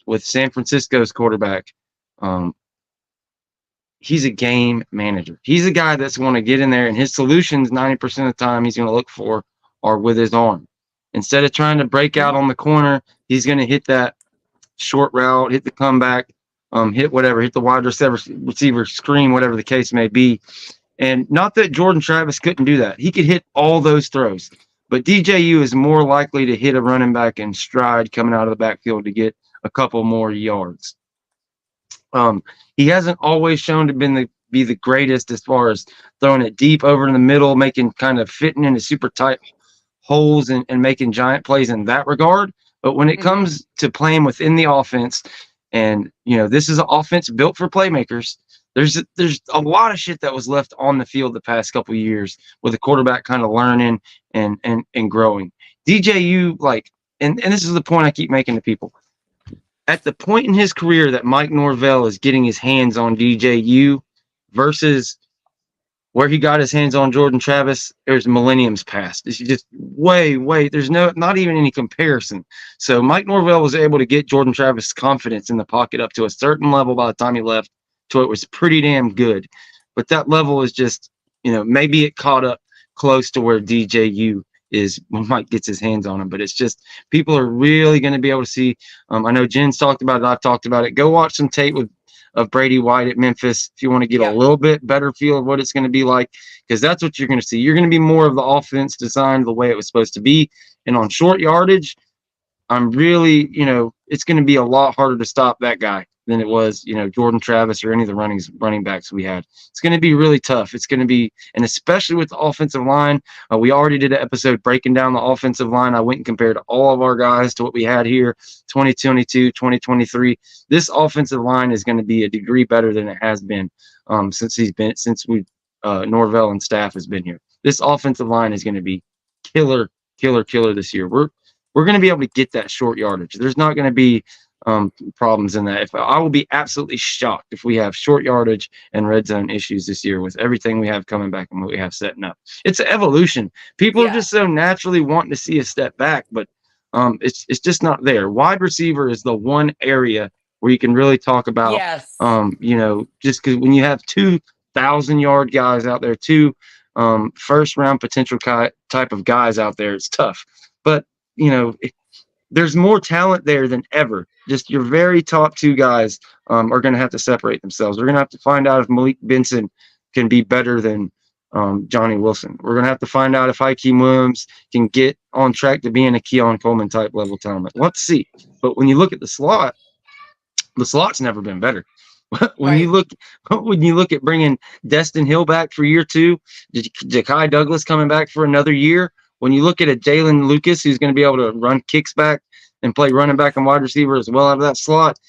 A: with San Francisco's quarterback. He's a game manager. He's a guy that's going to get in there, and his solutions 90% of the time he's going to look for are with his arm. Instead of trying to break out on the corner, he's going to hit that short route, hit the comeback, hit the wide receiver screen, whatever the case may be. And not that Jordan Travis couldn't do that. He could hit all those throws. But DJU is more likely to hit a running back in stride coming out of the backfield to get a couple more yards. He hasn't always shown to be the greatest as far as throwing it deep over in the middle, making kind of fitting into super tight holes and making giant plays in that regard. But when it comes to playing within the offense, and this is an offense built for playmakers, there's a lot of shit that was left on the field the past couple of years with the quarterback kind of learning and growing. DJU, and this is the point I keep making to people. At the point in his career that Mike Norvell is getting his hands on DJU versus where he got his hands on Jordan Travis, there's millenniums past. It's just way, there's not even any comparison. So Mike Norvell was able to get Jordan Travis' confidence in the pocket up to a certain level by the time he left, to it was pretty damn good. But that level is just, maybe it caught up close to where DJU is when Mike gets his hands on him. But it's just, people are really going to be able to see. I know Jen's talked about it. I've talked about it. Go watch some tape of Brady White at Memphis if you want to get a little bit better feel of what it's going to be like, because that's what you're going to see. You're going to be more of the offense designed the way it was supposed to be. And on short yardage, I'm really, it's going to be a lot harder to stop that guy than it was, Jordan Travis or any of the running backs we had. It's going to be really tough. It's going to be, and especially with the offensive line, we already did an episode breaking down the offensive line. I went and compared all of our guys to what we had here, 2022, 2023. This offensive line is going to be a degree better than it has been since Norvell and staff has been here. This offensive line is going to be killer this year. We're going to be able to get that short yardage. There's not going to be problems in that. I will be absolutely shocked if we have short yardage and red zone issues this year with everything we have coming back and what we have setting up. It's an evolution. People are just so naturally wanting to see a step back, but it's just not there. Wide receiver is the one area where you can really talk about, just because when you have 2,000-yard guys out there, two first-round potential type of guys out there, it's tough. But, there's more talent there than ever. Just your very top two guys are going to have to separate themselves. We're going to have to find out if Malik Benson can be better than Johnny Wilson. We're going to have to find out if Hakeem Williams can get on track to being a Keon Coleman type level talent. We'll have to see. But when you look at the slot's never been better. When
B: Right.
A: you look at bringing Destin Hill back for year 2, Ja'Kai Douglas coming back for another year. When you look at a Jalen Lucas who's going to be able to run kicks back and play running back and wide receiver as well out of that slot,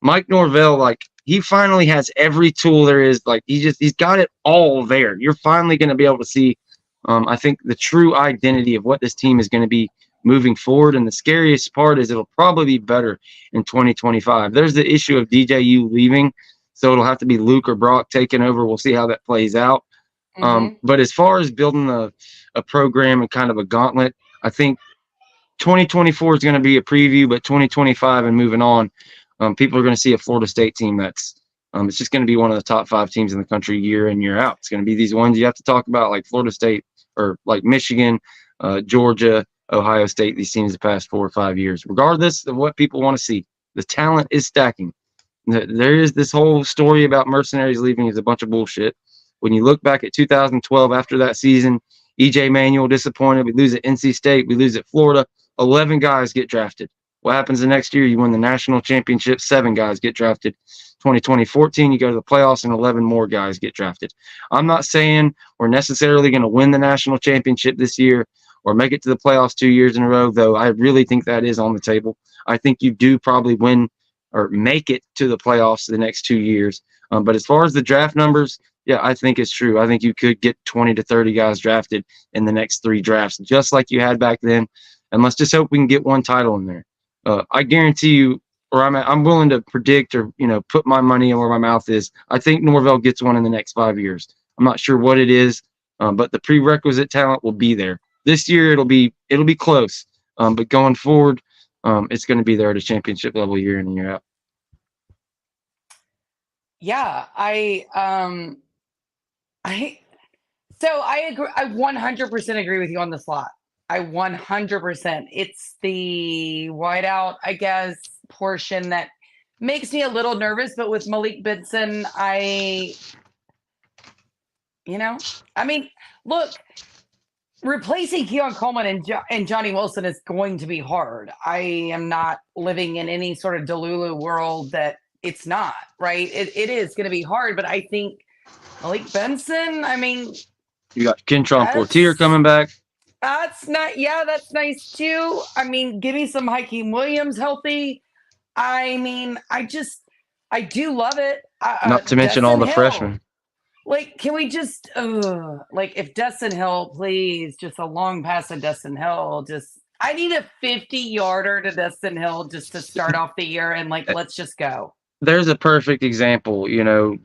A: Mike Norvell, like, he finally has every tool there is. Like, he's got it all there. You're finally going to be able to see, I think, the true identity of what this team is going to be moving forward. And the scariest part is it'll probably be better in 2025. There's the issue of DJU leaving, so it'll have to be Luke or Brock taking over. We'll see how that plays out. But as far as building a program and kind of a gauntlet, I think 2024 is going to be a preview, but 2025 and moving on, people are going to see a Florida State team that's it's just going to be one of the top 5 teams in the country year in, year out. It's going to be these ones you have to talk about, like Florida State or like Michigan, Georgia, Ohio State, these teams the past 4 or 5 years. Regardless of what people want to see, the talent is stacking. There is this whole story about mercenaries leaving is a bunch of bullshit. When you look back at 2012, after that season, EJ Manuel disappointed. We lose at NC State. We lose at Florida. 11 guys get drafted. What happens the next year? You win the national championship. 7 guys get drafted. 2020-14, you go to the playoffs and 11 more guys get drafted. I'm not saying we're necessarily going to win the national championship this year or make it to the playoffs 2 years in a row, though I really think that is on the table. I think you do probably win or make it to the playoffs the next 2 years. But as far as the draft numbers, yeah, I think it's true. I think you could get 20 to 30 guys drafted in the next 3 drafts, just like you had back then. And let's just hope we can get one title in there. I guarantee you, or I'm willing to predict or, put my money where my mouth is. I think Norvell gets one in the next 5 years. I'm not sure what it is, but the prerequisite talent will be there. This year it'll be close, but going forward, it's going to be there at a championship level year in and year out.
B: Yeah, I agree. I 100% agree with you on the slot. I 100%. It's the whiteout, I guess, portion that makes me a little nervous. But with Malik Benson, look, replacing Keon Coleman and Johnny Wilson is going to be hard. I am not living in any sort of Delulu world that it's not, right? It is going to be hard, but I think Malik Benson,
A: you got Kentron Portier coming back.
B: That's nice too. Give me some Hakeem Williams healthy. I do love it.
A: Not to mention all the freshmen.
B: Like, can we just, if Destin Hill, please, just a long pass to Destin Hill. I need a 50-yarder to Destin Hill just to start off the year and, let's just go.
A: There's a perfect example.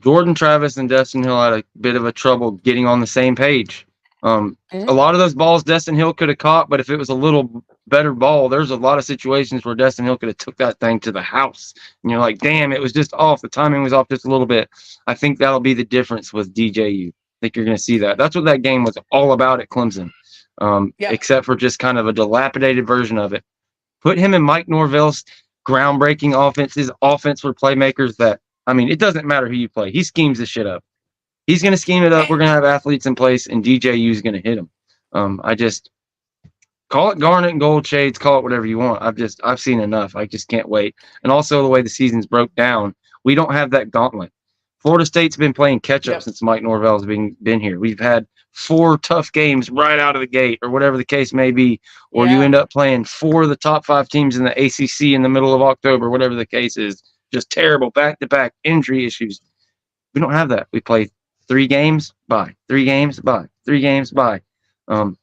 A: Jordan Travis and Destin Hill had a bit of a trouble getting on the same page. A lot of those balls Destin Hill could have caught, but if it was a little better ball, there's a lot of situations where Destin Hill could have took that thing to the house. And you're like, damn, it was just off. The timing was off just a little bit. I think that'll be the difference with DJU. I think you're going to see that. That's what that game was all about at Clemson, except for just kind of a dilapidated version of it. Put him in Mike Norvell's groundbreaking offense, his offense for playmakers that, it doesn't matter who you play. He schemes this shit up. He's going to scheme it up. We're going to have athletes in place, and DJU is going to hit him. I just call it garnet and gold shades, call it whatever you want. I've seen enough. I just can't wait. And also the way the season's broke down, we don't have that gauntlet. Florida State's been playing catch up since Mike Norvell's been here. We've had 4 tough games right out of the gate, or whatever the case may be, or you end up playing 4 of the top 5 teams in the ACC in the middle of October, whatever the case is. Just terrible back-to-back injury issues. We don't have that. We play 3 games, bye. 3 games, bye. 3 games, bye. So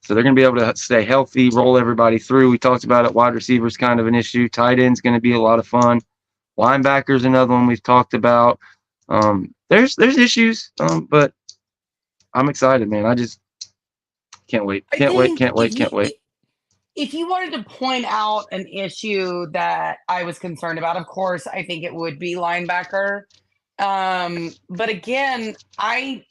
A: they're going to be able to stay healthy, roll everybody through. We talked about it. Wide receivers kind of an issue. Tight end's going to be a lot of fun. Linebackers, another one we've talked about. There's issues, but I'm excited, man. I just can't wait. Can't wait.
B: If you wanted to point out an issue that I was concerned about, of course, I think it would be linebacker. But again, I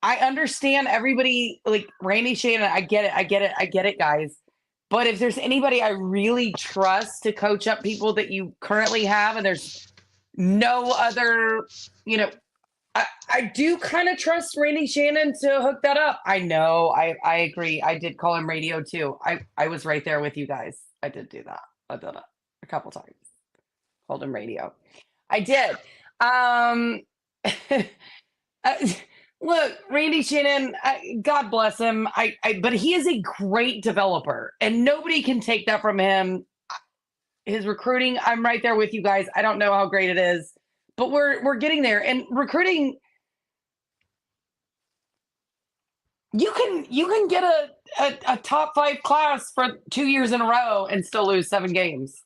B: understand everybody, like Randy Shannon. I get it, guys. But if there's anybody I really trust to coach up people that you currently have, and there's no other, I do kind of trust Randy Shannon to hook that up. I know. I agree. I did call him radio too. I was right there with you guys. I did do that. I did it a couple times. Called him radio. I did. Look, Randy Shannon, God bless him. But he is a great developer, and nobody can take that from him. His recruiting, I'm right there with you guys. I don't know how great it is, but we're getting there. And recruiting, you can get a top 5 class for 2 years in a row and still lose 7 games.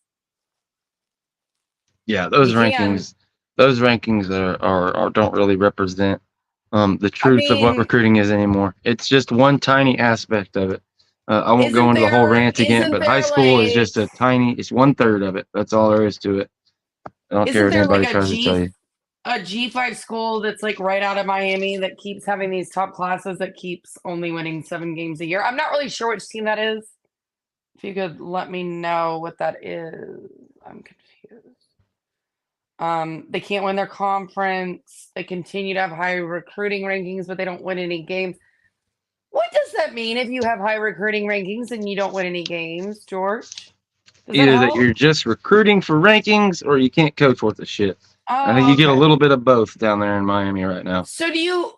A: Yeah, those rankings are don't really represent the truth of what recruiting is anymore. It's just one tiny aspect of it. I won't go into the whole rant again, but high school is just it's 1/3 of it. That's all there is to it. I don't care what anybody tries to tell you.
B: A G5 school that's like right out of Miami that keeps having these top classes that keeps only winning 7 games a year. I'm not really sure which team that is. If you could let me know what that is. I'm confused. They can't win their conference. They continue to have high recruiting rankings, but they don't win any games. What does that mean if you have high recruiting rankings and you don't win any games, George?
A: Either that you're just recruiting for rankings or you can't coach worth a shit. I think you get a little bit of both down there in Miami right now.
B: So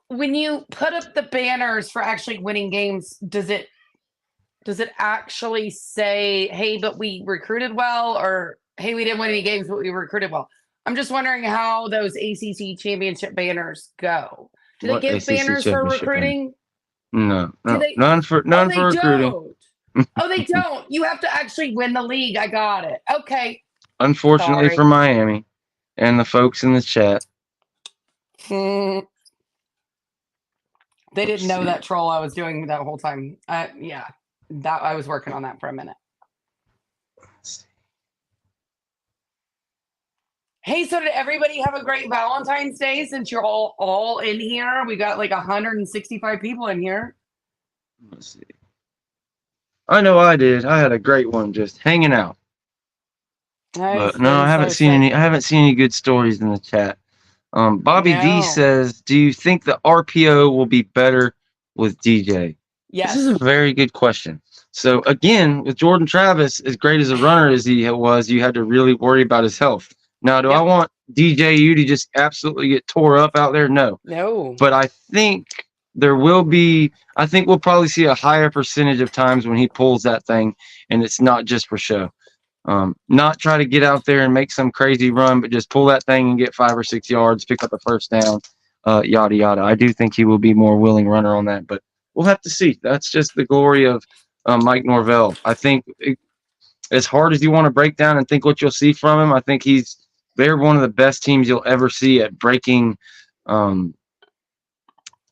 B: when you put up the banners for actually winning games, does it actually say, hey, but we recruited well, or hey, we didn't win any games, but we recruited well? I'm just wondering how those ACC championship banners go. Do they give banners for recruiting?
A: No, none for recruiting.
B: Oh, they don't. You have to actually win the league. I got it. Okay.
A: Unfortunately for Miami and the folks in the chat.
B: They didn't know that troll I was doing that whole time. Yeah, that I was working on that for a minute. Hey, so did everybody have a great Valentine's Day since you're all in here? We got like 165 people in here.
A: Let's see. I know I did. I had a great one just hanging out. But no, I haven't seen any good stories in the chat. Bobby D says, "Do you think the RPO will be better with DJ?"
B: Yes.
A: This is a very good question. So again, with Jordan Travis, as great as a runner as he was, you had to really worry about his health. Now, do I want DJU to just absolutely get tore up out there? No. But I think we'll probably see a higher percentage of times when he pulls that thing and it's not just for show. Not try to get out there and make some crazy run, but just pull that thing and get 5 or 6 yards, pick up a first down, yada, yada. I do think he will be more willing runner on that, but we'll have to see. That's just the glory of Mike Norvell. I think as hard as you want to break down and think what you'll see from him, I think they're one of the best teams you'll ever see at breaking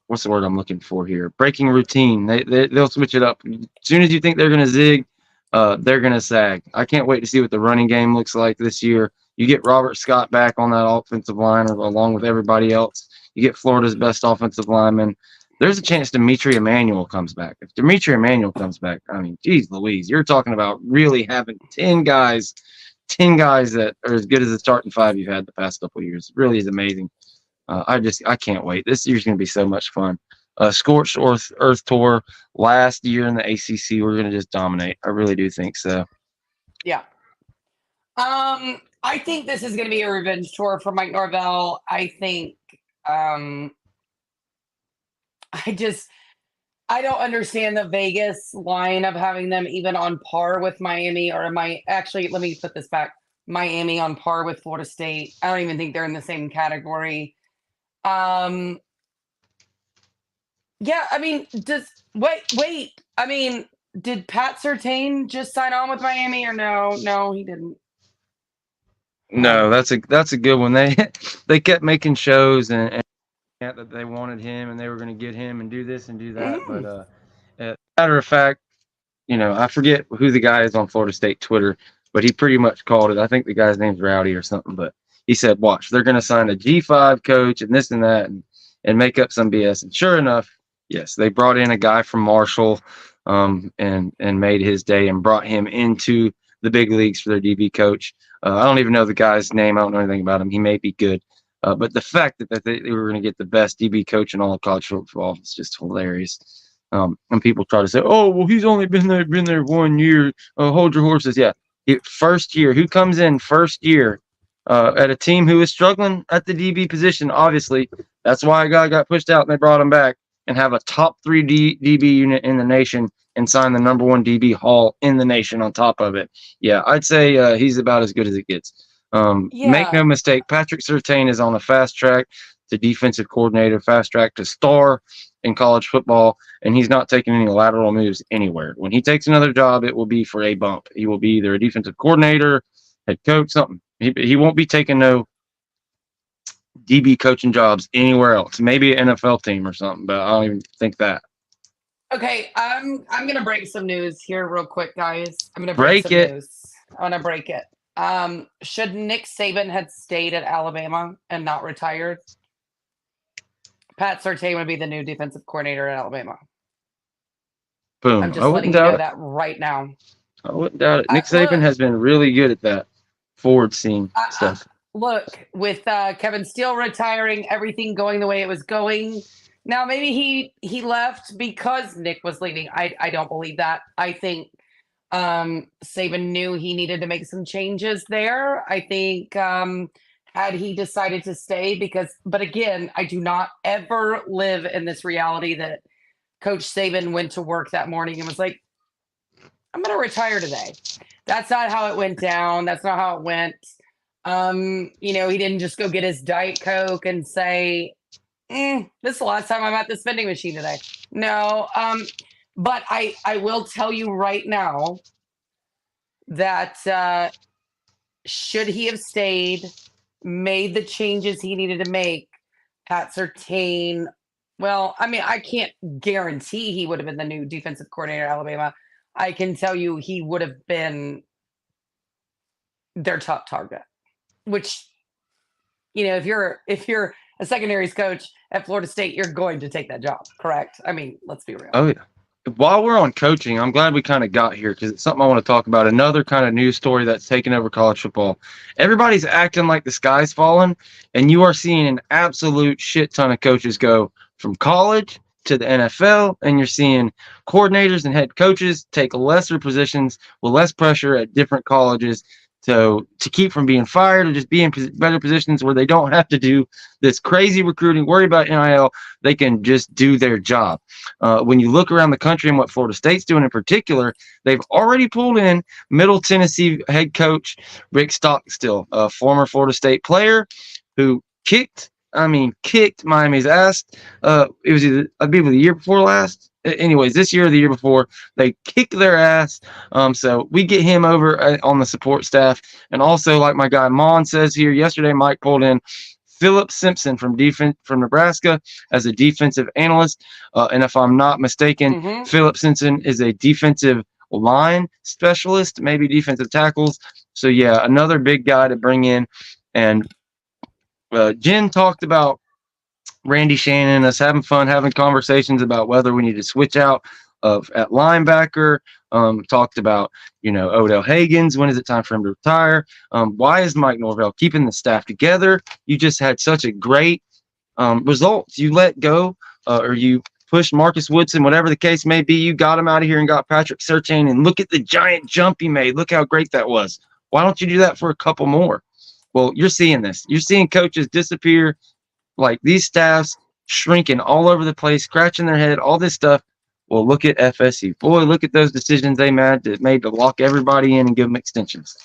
A: what's the word I'm looking for here? Breaking routine. They'll switch it up. As soon as you think they're going to zig, they're going to sag. I can't wait to see what the running game looks like this year. You get Robert Scott back on that offensive line along with everybody else. You get Florida's best offensive lineman. There's a chance Dimitri Emmanuel comes back. If Dimitri Emmanuel comes back, I mean, geez Louise, you're talking about really having 10 guys that are as good as the starting 5 you've had the past couple of years. It really is amazing. I can't wait. This year's going to be so much fun. Scorched Earth Tour last year in the ACC, we're going to just dominate. I really do think so.
B: Yeah. I think this is going to be a revenge tour for Mike Norvell. I think I don't understand the Vegas line of having them even on par with Miami, or let me put this back. Miami on par with Florida State. I don't even think they're in the same category. Yeah, I mean, wait. I mean, did Pat Surtain just sign on with Miami or no? No, he didn't.
A: No, that's a good one. They kept making shows and that they wanted him and they were going to get him and do this and do that. But matter of fact, I forget who the guy is on Florida State Twitter, but he pretty much called it. I think the guy's name's Rowdy or something, but he said, watch, they're going to sign a G5 coach and this and that and make up some BS. And sure enough, yes, they brought in a guy from Marshall and made his day and brought him into the big leagues for their DB coach. I don't even know the guy's name. I don't know anything about him. He may be good. But the fact that they were going to get the best DB coach in all of college football is just hilarious. And people try to say, "Oh, well, he's only been there 1 year. Hold your horses." Yeah, first year. Who comes in first year at a team who is struggling at the DB position? Obviously, that's why a guy got pushed out and they brought him back, and have a top 3 DB unit in the nation and sign the number 1 DB haul in the nation on top of it. Yeah, I'd say he's about as good as it gets. Make no mistake, Patrick Surtain is on a fast track to defensive coordinator, fast track to star in college football, and he's not taking any lateral moves anywhere. When he takes another job, it will be for a bump. He will be either a defensive coordinator, head coach, something. He won't be taking no DB coaching jobs anywhere else. Maybe an NFL team or something, but I don't even think that.
B: Okay, I'm gonna break some news here real quick, guys. I'm gonna
A: break it.
B: News. I want to break it. Should Nick Saban had stayed at Alabama and not retired, Pat Surtain would be the new defensive coordinator at Alabama.
A: Boom.
B: I'm just letting you know that right now.
A: I wouldn't doubt it. Nick Saban has been really good at that forward seam stuff.
B: Look, with Kevin Steele retiring, everything going the way it was going. Now, maybe he left because Nick was leaving. I don't believe that. I think Saban knew he needed to make some changes there. I think had he decided to stay but again, I do not ever live in this reality that Coach Saban went to work that morning and was like, I'm going to retire today. That's not how it went down. That's not how it went. He didn't just go get his Diet Coke and say, this is the last time I'm at the vending machine today. No. But I will tell you right now that should he have stayed, made the changes he needed to make, Pat Surtain, well, I mean, I can't guarantee he would have been the new defensive coordinator at Alabama. I can tell you he would have been their top target, which, if you're a secondaries coach at Florida State, you're going to take that job, correct? I mean, let's be real.
A: Oh, yeah. While we're on coaching, I'm glad we kind of got here because it's something I want to talk about. Another kind of news story that's taken over college football. Everybody's acting like the sky's falling, and you are seeing an absolute shit ton of coaches go from college to the NFL, and you're seeing coordinators and head coaches take lesser positions with less pressure at different colleges to keep from being fired or just be in better positions where they don't have to do this crazy recruiting, worry about NIL. They can just do their job. When you look around the country and what Florida State's doing in particular, they've already pulled in Middle Tennessee head coach Rick Stockstill, a former Florida State player who kicked Miami's ass. It was either, I believe, the year before last. Anyways, this year or the year before, they kicked their ass. So we get him over on the support staff. And also, like my guy Mon says here, yesterday Mike pulled in Philip Simpson from Nebraska as a defensive analyst. And if I'm not mistaken, Philip Simpson is a defensive line specialist, maybe defensive tackles. So, yeah, another big guy to bring in. And Jen talked about Randy Shannon, us having fun, having conversations about whether we need to switch out at linebacker. Talked about, Odell Haggins. When is it time for him to retire? Why is Mike Norvell keeping the staff together? You just had such a great results. You let go or you pushed Marcus Woodson, whatever the case may be. You got him out of here and got Patrick Surtain, and look at the giant jump he made. Look how great that was. Why don't you do that for a couple more? Well, you're seeing this. You're seeing coaches disappear. Like these staffs shrinking all over the place, scratching their head, all this stuff. Well, look at FSU. Boy, look at those decisions they made to lock everybody in and give them extensions.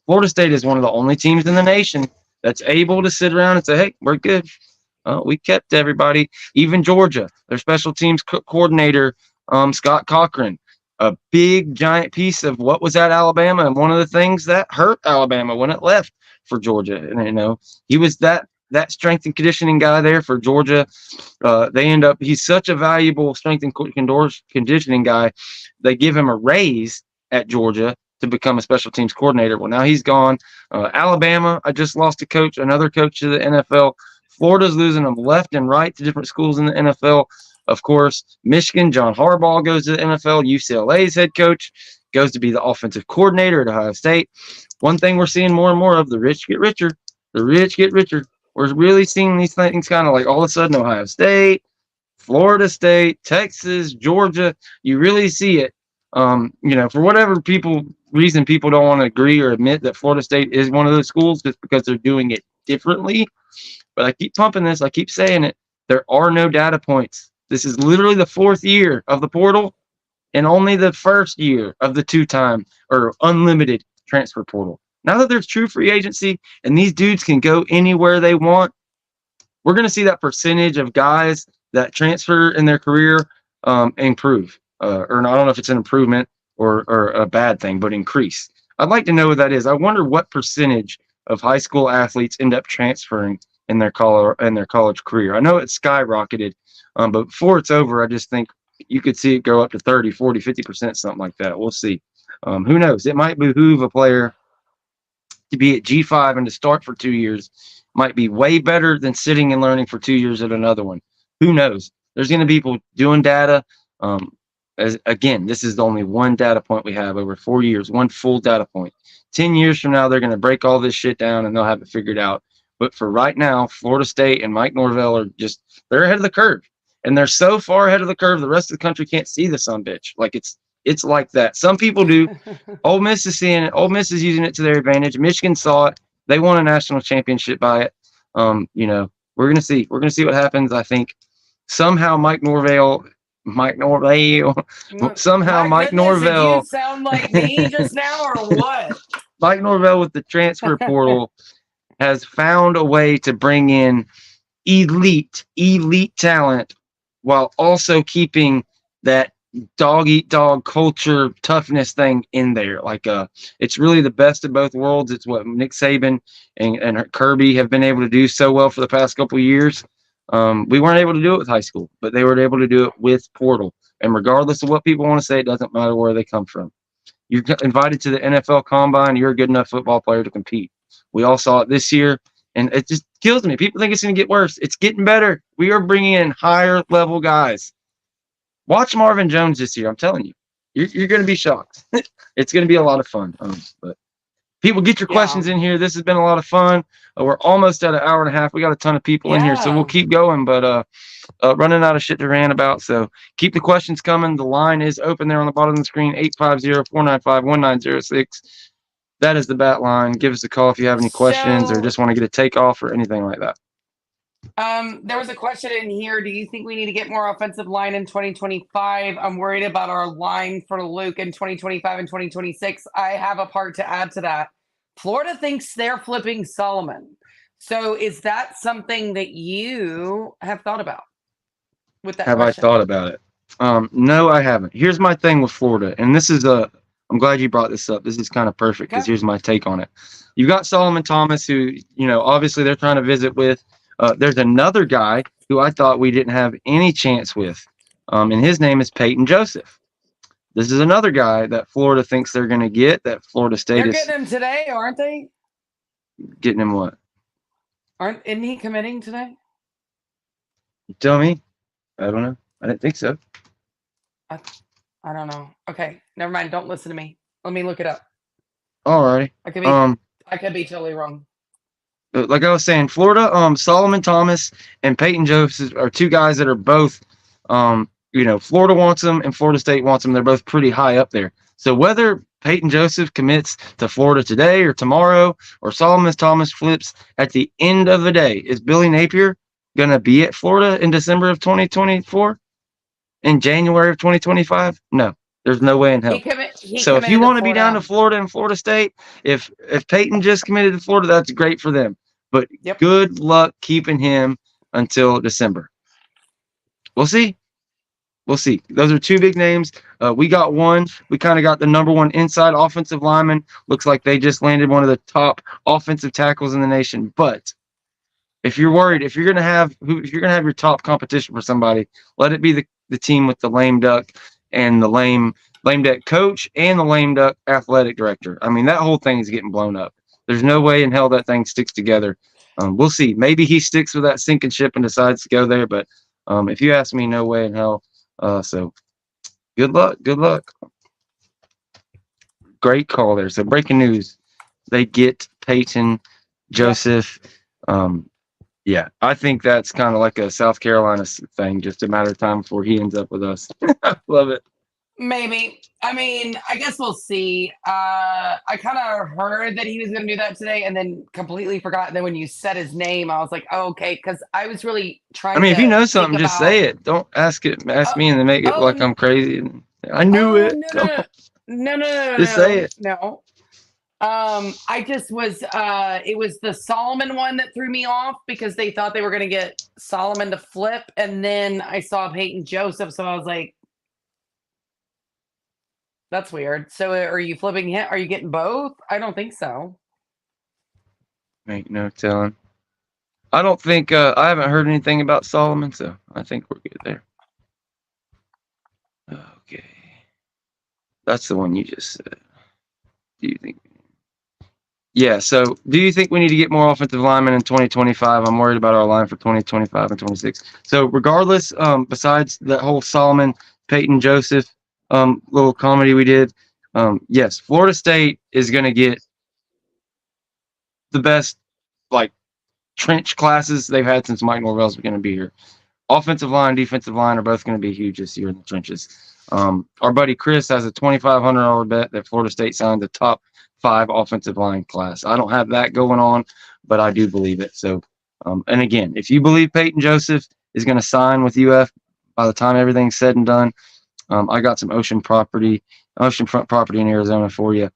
A: Florida State is one of the only teams in the nation that's able to sit around and say, hey, we're good. We kept everybody. Even Georgia, their special teams coordinator, Scott Cochran, a big, giant piece of what was at Alabama. And one of the things that hurt Alabama when it left for Georgia. And, he was that strength and conditioning guy there for Georgia. He's such a valuable strength and conditioning guy. They give him a raise at Georgia to become a special teams coordinator. Well, now he's gone. Alabama, I just lost another coach to the NFL. Florida's losing them left and right to different schools in the NFL. Of course, Michigan, John Harbaugh goes to the NFL. UCLA's head coach goes to be the offensive coordinator at Ohio State. One thing we're seeing more and more of, the rich get richer. The rich get richer. We're really seeing these things kind of like all of a sudden Ohio State, Florida State, Texas, Georgia. You really see it. For whatever reason people don't want to agree or admit that Florida State is one of those schools just because they're doing it differently. But I keep pumping this. I keep saying it. There are no data points. This is literally the 4th year of the portal and only the 1st year of the 2-time or unlimited transfer portal. Now that there's true free agency and these dudes can go anywhere they want, we're going to see that percentage of guys that transfer in their career improve. Or I don't know if it's an improvement or a bad thing, but increase. I'd like to know what that is. I wonder what percentage of high school athletes end up transferring in their college career. I know it's skyrocketed, but before it's over, I just think you could see it go up to 30, 40, 50%, something like that. We'll see. Who knows? It might behoove a player to be at G5 and to start for 2 years. Might be way better than sitting and learning for 2 years at another one. Who knows? There's going to be people doing data. Again, this is the only one data point we have over 4 years, one full data point. 10 years from now, they're going to break all this shit down and they'll have it figured out. But for right now, Florida State and Mike Norvell are they're ahead of the curve. And they're so far ahead of the curve, the rest of the country can't see the sumbitch. Like it's like that. Some people do. Ole Miss is seeing it. Ole Miss is using it to their advantage. Michigan saw it. They won a national championship by it. We're going to see. We're going to see what happens. I think somehow Mike Norvell. Somehow Mike Norvell.
B: Did you sound like me just now or what?
A: Mike Norvell with the transfer portal has found a way to bring in elite talent while also keeping that dog eat dog culture toughness thing in there. Like it's really the best of both worlds. It's what Nick Saban and Kirby have been able to do so well for the past couple of years. We weren't able to do it with high school, but they were able to do it with portal. And regardless of what people want to say, it doesn't matter where they come from. You're invited to the NFL Combine. You're a good enough football player to compete. We all saw it this year, and it just kills me. People think it's going to get worse. It's getting better. We are bringing in higher level guys. Watch Marvin Jones this year. I'm telling you, you're going to be shocked. It's going to be a lot of fun. But people, get your questions in here. This has been a lot of fun. We're almost at an hour and a half. We got a ton of people in here, so we'll keep going. But running out of shit to rant about. So keep the questions coming. The line is open there on the bottom of the screen, 850-495-1906. That is the bat line. Give us a call if you have any questions or just want to get a takeoff or anything like that.
B: There was a question in here. Do you think we need to get more offensive line in 2025? I'm worried about our line for Luke in 2025 and 2026. I have a part to add to that. Florida thinks they're flipping Solomon. So is that something that you have thought about with that question?
A: I thought about it? No, I haven't. Here's my thing with Florida, and this is I'm glad you brought this up. This is kind of perfect because here's my take on it. You've got Solomon Thomas, who, obviously they're trying to visit with. There's another guy who I thought we didn't have any chance with, and his name is Peyton Joseph. This is another guy that Florida thinks they're going to get, that Florida State is
B: getting him today, aren't they?
A: Getting him what?
B: Isn't he committing today?
A: You tell me. I don't know. I didn't think so.
B: I don't know. Okay, never mind. Don't listen to me. Let me look it up.
A: Alrighty.
B: I could be totally wrong.
A: Like I was saying, Florida, Solomon Thomas and Peyton Joseph are two guys that are both, Florida wants them and Florida State wants them. They're both pretty high up there. So whether Peyton Joseph commits to Florida today or tomorrow, or Solomon Thomas flips at the end of the day, is Billy Napier going to be at Florida in December of 2024? In January of 2025? No, there's no way in hell. So if you want to be down to Florida and Florida State, if Peyton just committed to Florida, that's great for them. But good luck keeping him until December. We'll see. We'll see. Those are two big names. We got one. We kind of got the number one inside offensive lineman. Looks like they just landed one of the top offensive tackles in the nation. But if you're worried, if you're gonna have your top competition for somebody, let it be the team with the lame duck and the lame duck coach and the lame duck athletic director. I mean, that whole thing is getting blown up. There's no way in hell that thing sticks together. We'll see. Maybe he sticks with that sinking ship and decides to go there, but If you ask me, no way in hell. So good luck. Good luck. Great call there. So breaking news. They get Peyton Joseph. Yeah, I think that's kind of like a South Carolina thing, just a matter of time before he ends up with us. Love it.
B: Maybe. I mean, I guess we'll see. I kind of heard that he was going to do that today and then completely forgot. And then when you said his name, I was like, oh, okay. Because I was really trying
A: I mean, if you
B: to
A: know
B: think
A: something, just
B: about.
A: say it. Don't ask me and then make it like I'm crazy. I knew it.
B: No,
A: Just say it.
B: no. I just was it was the Solomon one that threw me off because they thought they were gonna get Solomon to flip, and then I saw Peyton Joseph, so I was like, that's weird. So are you flipping him? Are you getting both? I don't think so.
A: Ain't no telling. I don't think I haven't heard anything about Solomon, so I think we're good there. Okay. That's the one you just said. Do you think? Yeah, so do you think we need to get more offensive linemen in 2025? I'm worried about our line for 2025 and 26. So regardless, besides that whole Solomon, Peyton Joseph little comedy we did, yes, Florida State is going to get the best like trench classes they've had since Mike Norvell's going to be here. Offensive line, defensive line are both going to be huge this year in the trenches. Our buddy Chris has a $2,500 bet that Florida State signed the top 5 offensive line class. I don't have that going on, but I do believe it. So, and again, if you believe Peyton Joseph is going to sign with UF by the time everything's said and done, I got some oceanfront property in Arizona for you.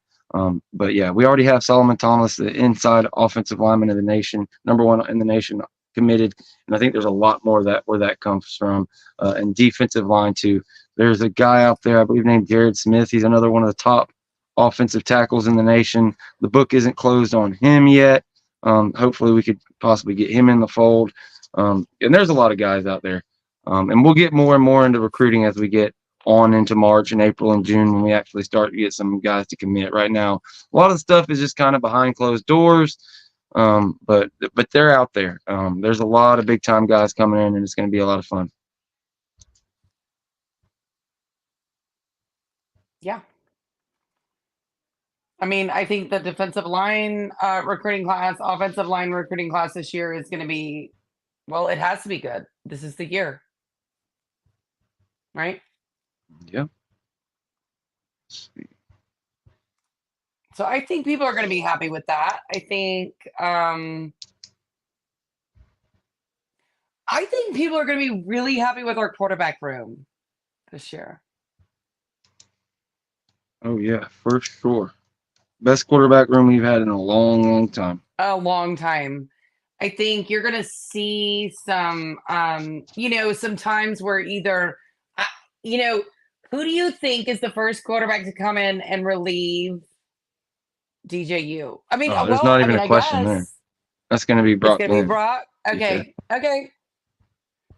A: But yeah, we already have Solomon Thomas, the inside offensive lineman of the nation, #1 in the nation, committed. And I think there's a lot more where that comes from. And defensive line too. There's a guy out there, I believe, named Jared Smith. He's another one of the top offensive tackles in the nation. The book isn't closed on him yet. Hopefully we could possibly get him in the fold. And there's a lot of guys out there. And we'll get more and more into recruiting as we get on into March and April and June when we actually start to get some guys to commit. Right now, a lot of the stuff is just kind of behind closed doors. But they're out there. There's a lot of big time guys coming in, and it's going to be a lot of fun.
B: Yeah. I mean, I think the defensive line recruiting class, offensive line recruiting class this year is going to be, well, it has to be good. This is the year. Right?
A: Yeah.
B: So I think people are going to be happy with that. I think people are going to be really happy with our quarterback room this year.
A: Oh yeah, for sure. Best quarterback room we've had in a long, long time.
B: A long time. I think you're going to see some, some times where either, who do you think is the first quarterback to come in and relieve DJU? I mean,
A: there's not even a question there. That's going to be Brock.
B: It's going to be Brock. Okay.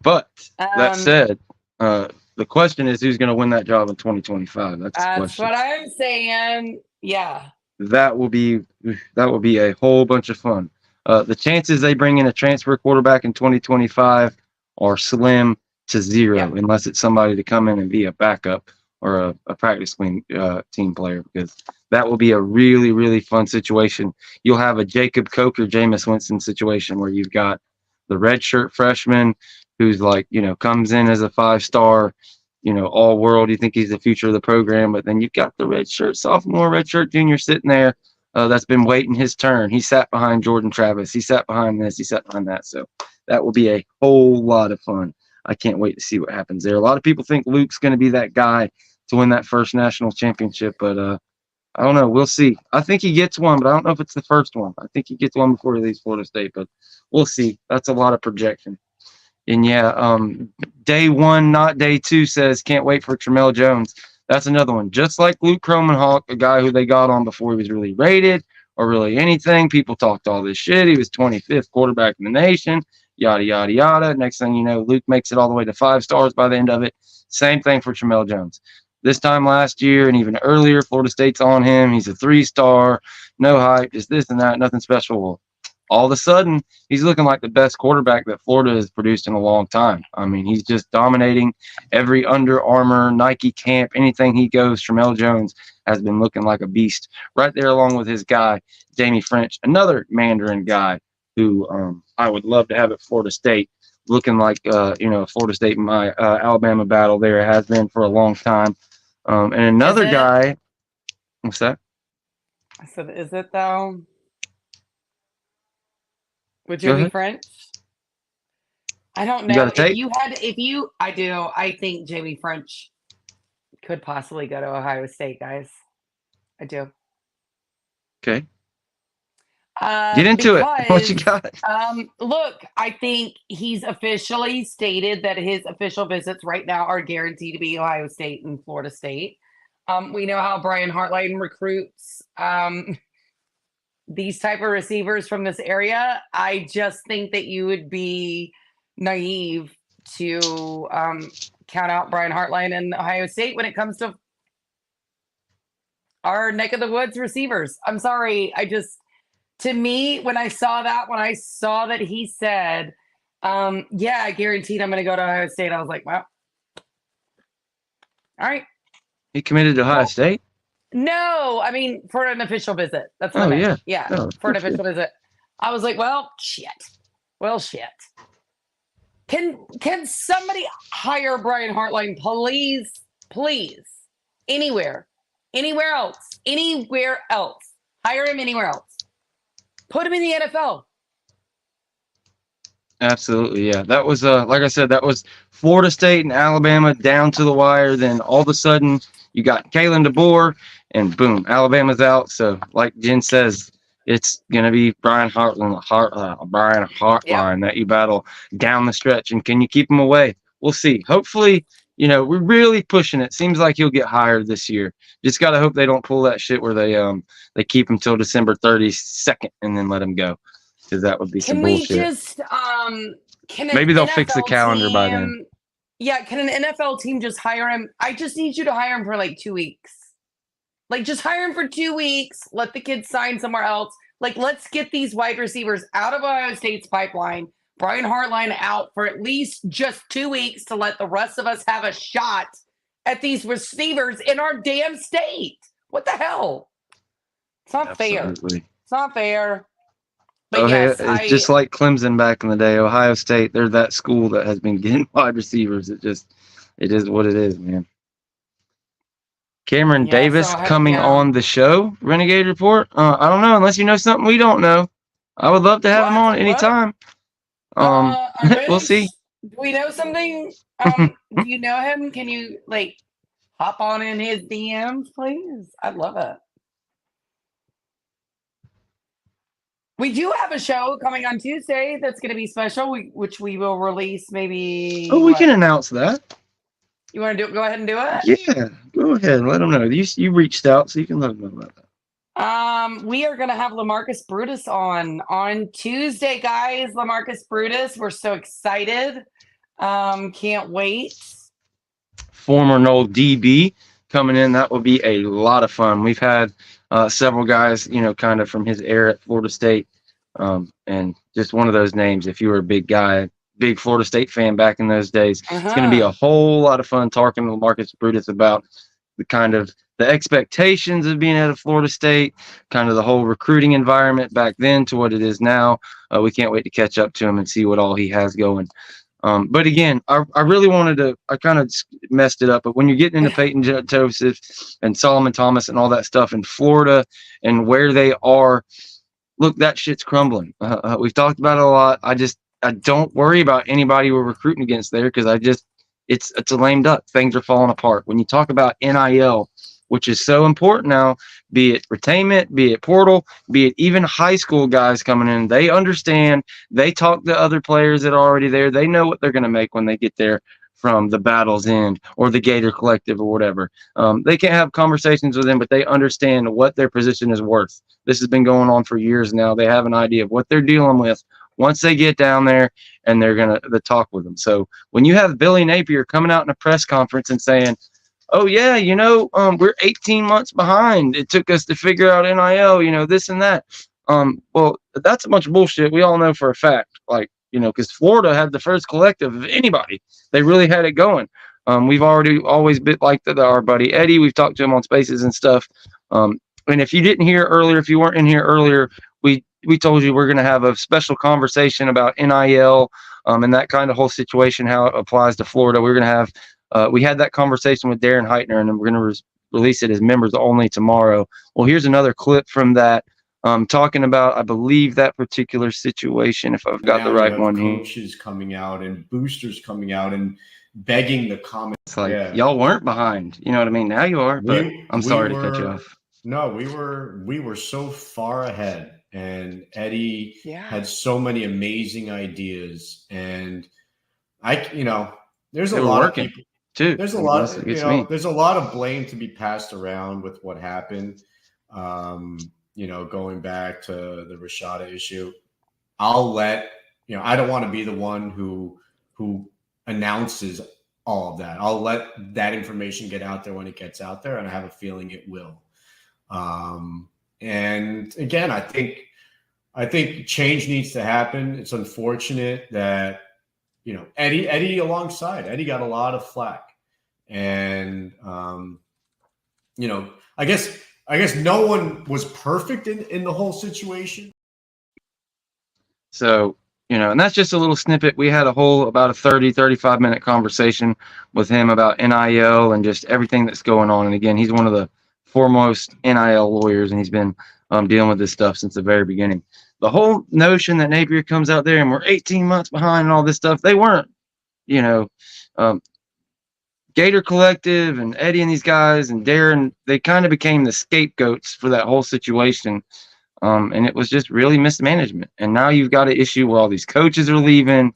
A: But that said, the question is who's going to win that job in 2025. That's the question.
B: What I'm saying. Yeah.
A: That will be a whole bunch of fun. The chances they bring in a transfer quarterback in 2025 are slim to zero, unless it's somebody to come in and be a backup or a practice team player, because that will be a really, really fun situation. You'll have a Jacob Coker, Jameis Winston situation where you've got the redshirt freshman who's comes in as a 5-star, all world. You think he's the future of the program, but then you've got the redshirt sophomore, redshirt junior sitting there that's been waiting his turn. He sat behind Jordan Travis. He sat behind this. He sat behind that. So that will be a whole lot of fun. I can't wait to see what happens there. A lot of people think Luke's going to be that guy to win that first national championship, but I don't know. We'll see. I think he gets one, but I don't know if it's the first one. I think he gets one before he leaves Florida State, but we'll see. That's a lot of projection. And day 1, not day 2 says can't wait for Tramel Jones. That's another one. Just like Luke Kromenhawk, a guy who they got on before he was really rated or really anything. People talked all this shit. He was 25th quarterback in the nation, yada, yada, yada. Next thing you know, Luke makes it all the way to 5 stars by the end of it. Same thing for Tramel Jones. This time last year and even earlier, Florida State's on him. He's a 3-star, no hype, just this and that, nothing special. Well, all of a sudden he's looking like the best quarterback that Florida has produced in a long time. I mean, he's just dominating every Under Armour, Nike camp, anything he goes. Tramel Jones has been looking like a beast right there, along with his guy, Jamie French, another Mandarin guy who I would love to have at Florida State, looking like, Florida State, my Alabama battle there has been for a long time. And another guy, what's that?
B: I said, is it though? With
A: Go
B: Jimmy
A: ahead.
B: French? I don't
A: You
B: know.
A: got a take?
B: I do. I think Jamie French could possibly go to Ohio State, guys. I do.
A: Okay. Get into it. What you got?
B: Look, I think he's officially stated that his official visits right now are guaranteed to be Ohio State and Florida State. We know how Brian Hartline recruits these type of receivers from this area. I just think that you would be naive to count out Brian Hartline and Ohio State when it comes to our neck of the woods receivers. I'm sorry. To me, when I saw that he said, yeah, guaranteed I'm going to go to Ohio State, I was like, well, all right.
A: He committed to Ohio State?
B: No, I mean, for an official visit. That's what I meant. Yeah, for an official visit. I was like, well, shit. Well, shit. Can somebody hire Brian Hartline, please? Please. Anywhere else. Hire him anywhere else. Put him in the NFL.
A: Absolutely, yeah. That was, like I said, that was Florida State and Alabama down to the wire. Then all of a sudden, you got Kalen DeBoer, and boom, Alabama's out. So, like Jen says, it's going to be Brian Hartline that you battle down the stretch. And can you keep him away? We'll see. Hopefully, we're really pushing it. Seems like he'll get hired this year. Just got to hope they don't pull that shit where they keep him till December 32nd and then let him go, because that would be some bullshit.
B: Can we just
A: maybe they'll fix the calendar by then.
B: Yeah, can an NFL team just hire him? I just need you to hire him for like 2 weeks. Like, just hire him for 2 weeks. Let the kids sign somewhere else. Like, let's get these wide receivers out of Ohio State's pipeline. Brian Hartline out for at least just 2 weeks to let the rest of us have a shot at these receivers in our damn state. What the hell? It's not fair. It's not fair. But yes,
A: it's just like Clemson back in the day. Ohio State, they're that school that has been getting wide receivers. It is what it is, man. Cameron Davis coming on the show, Renegade Report. I don't know, unless you know something we don't know. I would love to have him on anytime. We'll see.
B: Do we know something? Do you know him? Can you hop on in his DMs, please? I'd love it. We do have a show coming on Tuesday that's going to be special, which we will release maybe.
A: Oh, we can announce that.
B: You want to go ahead and do it?
A: Yeah, go ahead and let them know. You reached out, so you can let them know about that.
B: We are going to have LaMarcus Brutus on Tuesday, guys. LaMarcus Brutus, we're so excited. Can't wait.
A: Former Nole DB coming in. That will be a lot of fun. We've had several guys, kind of from his era at Florida State. And just one of those names, if you were a big Florida State fan back in those days, it's going to be a whole lot of fun talking to Marcus Brutus about the expectations of being at Florida State, kind of the whole recruiting environment back then to what it is now. We can't wait to catch up to him and see what all he has going. But again, I really wanted to, I kind of messed it up, but when you're getting into Peyton Joseph and Solomon Thomas and all that stuff in Florida and where they are, look, that shit's crumbling. We've talked about it a lot. I don't worry about anybody we're recruiting against there, because it's a lame duck. Things are falling apart. When you talk about NIL, which is so important now, be it retainment, be it portal, be it even high school guys coming in, they understand. They talk to other players that are already there. They know what they're going to make when they get there from the Battle's End or the Gator Collective or whatever. They can't have conversations with them, but they understand what their position is worth. This has been going on for years now. They have an idea of what they're dealing with once they get down there, and they're going to talk with them. So when you have Billy Napier coming out in a press conference and saying, oh, yeah, we're 18 months behind. It took us to figure out NIL, this and that. Well, that's a bunch of bullshit. We all know for a fact, like, because Florida had the first collective of anybody. They really had it going. We've always been like our buddy Eddie. We've talked to him on Spaces and stuff. And if you didn't hear earlier, if you weren't in here earlier, we told you we're going to have a special conversation about NIL and that kind of whole situation, how it applies to Florida. We're going to have we had that conversation with Darren Heitner, and we're going to release it as members only tomorrow. Well, here's another clip from that. Talking about, I believe, that particular situation, if I've got
C: now
A: the right one here.
C: Coaches coming out and boosters coming out and begging the comments.
A: It's like, y'all weren't behind. You know what I mean? Now you are, but I'm sorry to cut you off.
C: No, we were so far ahead, and Eddie had so many amazing ideas, and there's a lot of people too. There's a lot of there's a lot of blame to be passed around with what happened. Going back to the Rashada issue, I'll let I don't want to be the one who announces all of that. I'll let that information get out there when it gets out there, and I have a feeling it will. And again, I think change needs to happen. It's unfortunate that Eddie alongside Eddie got a lot of flack, and I guess no one was perfect in the whole situation.
A: So, and that's just a little snippet. We had about a 35 minute conversation with him about NIL and just everything that's going on. And again, he's one of the foremost NIL lawyers, and he's been dealing with this stuff since the very beginning. The whole notion that Napier comes out there and we're 18 months behind and all this stuff, they weren't, Gator Collective and Eddie and these guys and Darren, they kind of became the scapegoats for that whole situation. And it was just really mismanagement. And now you've got an issue where all these coaches are leaving,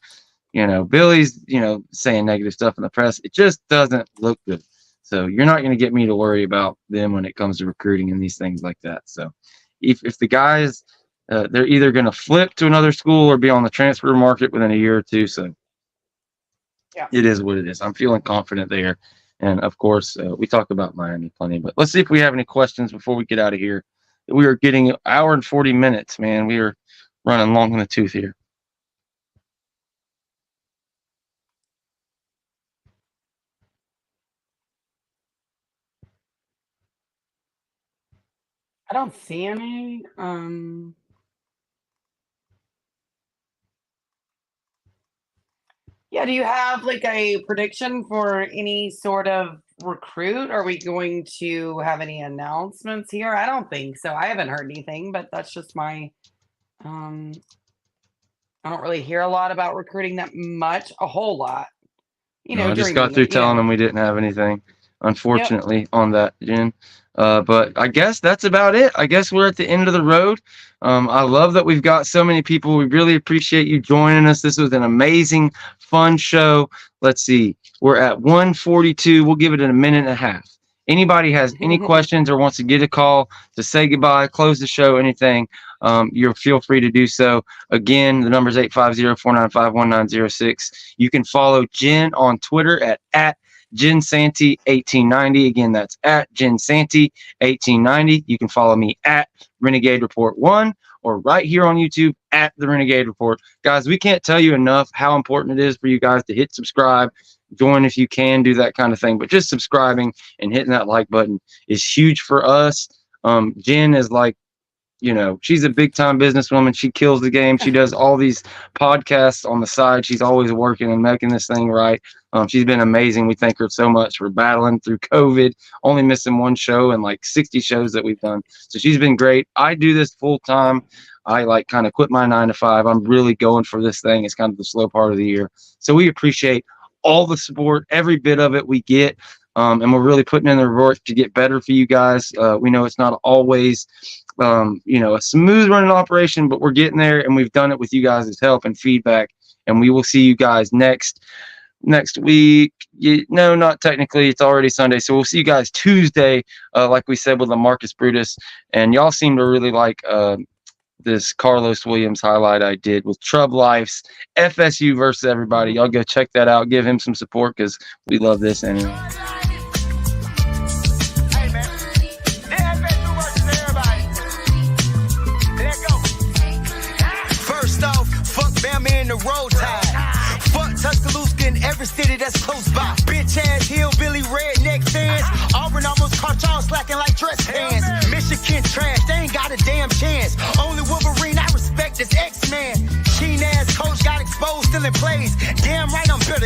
A: Billy's, saying negative stuff in the press. It just doesn't look good. So you're not going to get me to worry about them when it comes to recruiting and these things like that. So if the guys, they're either going to flip to another school or be on the transfer market within a year or two. So it is what it is. I'm feeling confident there. And of course, we talk about Miami plenty, but let's see if we have any questions before we get out of here. We are getting an hour and 40 minutes, man. We are running long in the tooth here.
B: I don't see any. Do you have like a prediction for any sort of recruit? Are we going to have any announcements here? I don't think so. I haven't heard anything, but that's just my I don't really hear a lot about recruiting that much, a whole lot.
A: I just got through telling them we didn't have anything, unfortunately, on that, Jen. But I guess that's about it. I guess we're at the end of the road. I love that we've got so many people. We really appreciate you joining us. This was an amazing, fun show. Let's see. We're at 1:42. We'll give it a minute and a half. Anybody has any questions or wants to get a call to say goodbye, close the show, anything, you'll feel free to do so. Again, the number is 850-495-1906. You can follow Jen on Twitter at Jen Santy 1890. Again, that's at Jen Santy 1890. You can follow me at Renegade Report 1 or right here on YouTube at the Renegade Report. Guys, we can't tell you enough how important it is for you guys to hit subscribe, join if you can, do that kind of thing. But just subscribing and hitting that like button is huge for us. Jen is like, she's a big time businesswoman. She kills the game. She does all these podcasts on the side. She's always working and making this thing right. She's been amazing. We thank her so much for battling through COVID, only missing one show and like 60 shows that we've done. So she's been great. I do this full time. I kind of quit my 9 to 5. I'm really going for this thing. It's kind of the slow part of the year. So we appreciate all the support, every bit of it we get. And we're really putting in the work to get better for you guys. We know it's not always a smooth running operation, but we're getting there, and we've done it with you guys' help and feedback. And we will see you guys next week. No, not technically. It's already Sunday. So we'll see you guys Tuesday, like we said, with LaMarcus Brutus. And y'all seem to really like this Carlos Williams highlight I did with Trub Life's FSU versus everybody. Y'all go check that out. Give him some support because we love this anyway.
D: Hey, man. FSU versus everybody. Let go. that's close by. Bitch ass hillbilly redneck fans. Auburn almost caught y'all slacking like dress pants. Michigan trash, they ain't got a damn chance. Only Wolverine I respect is X-Man. Keen ass coach got exposed, still in plays. Damn right I'm bitter.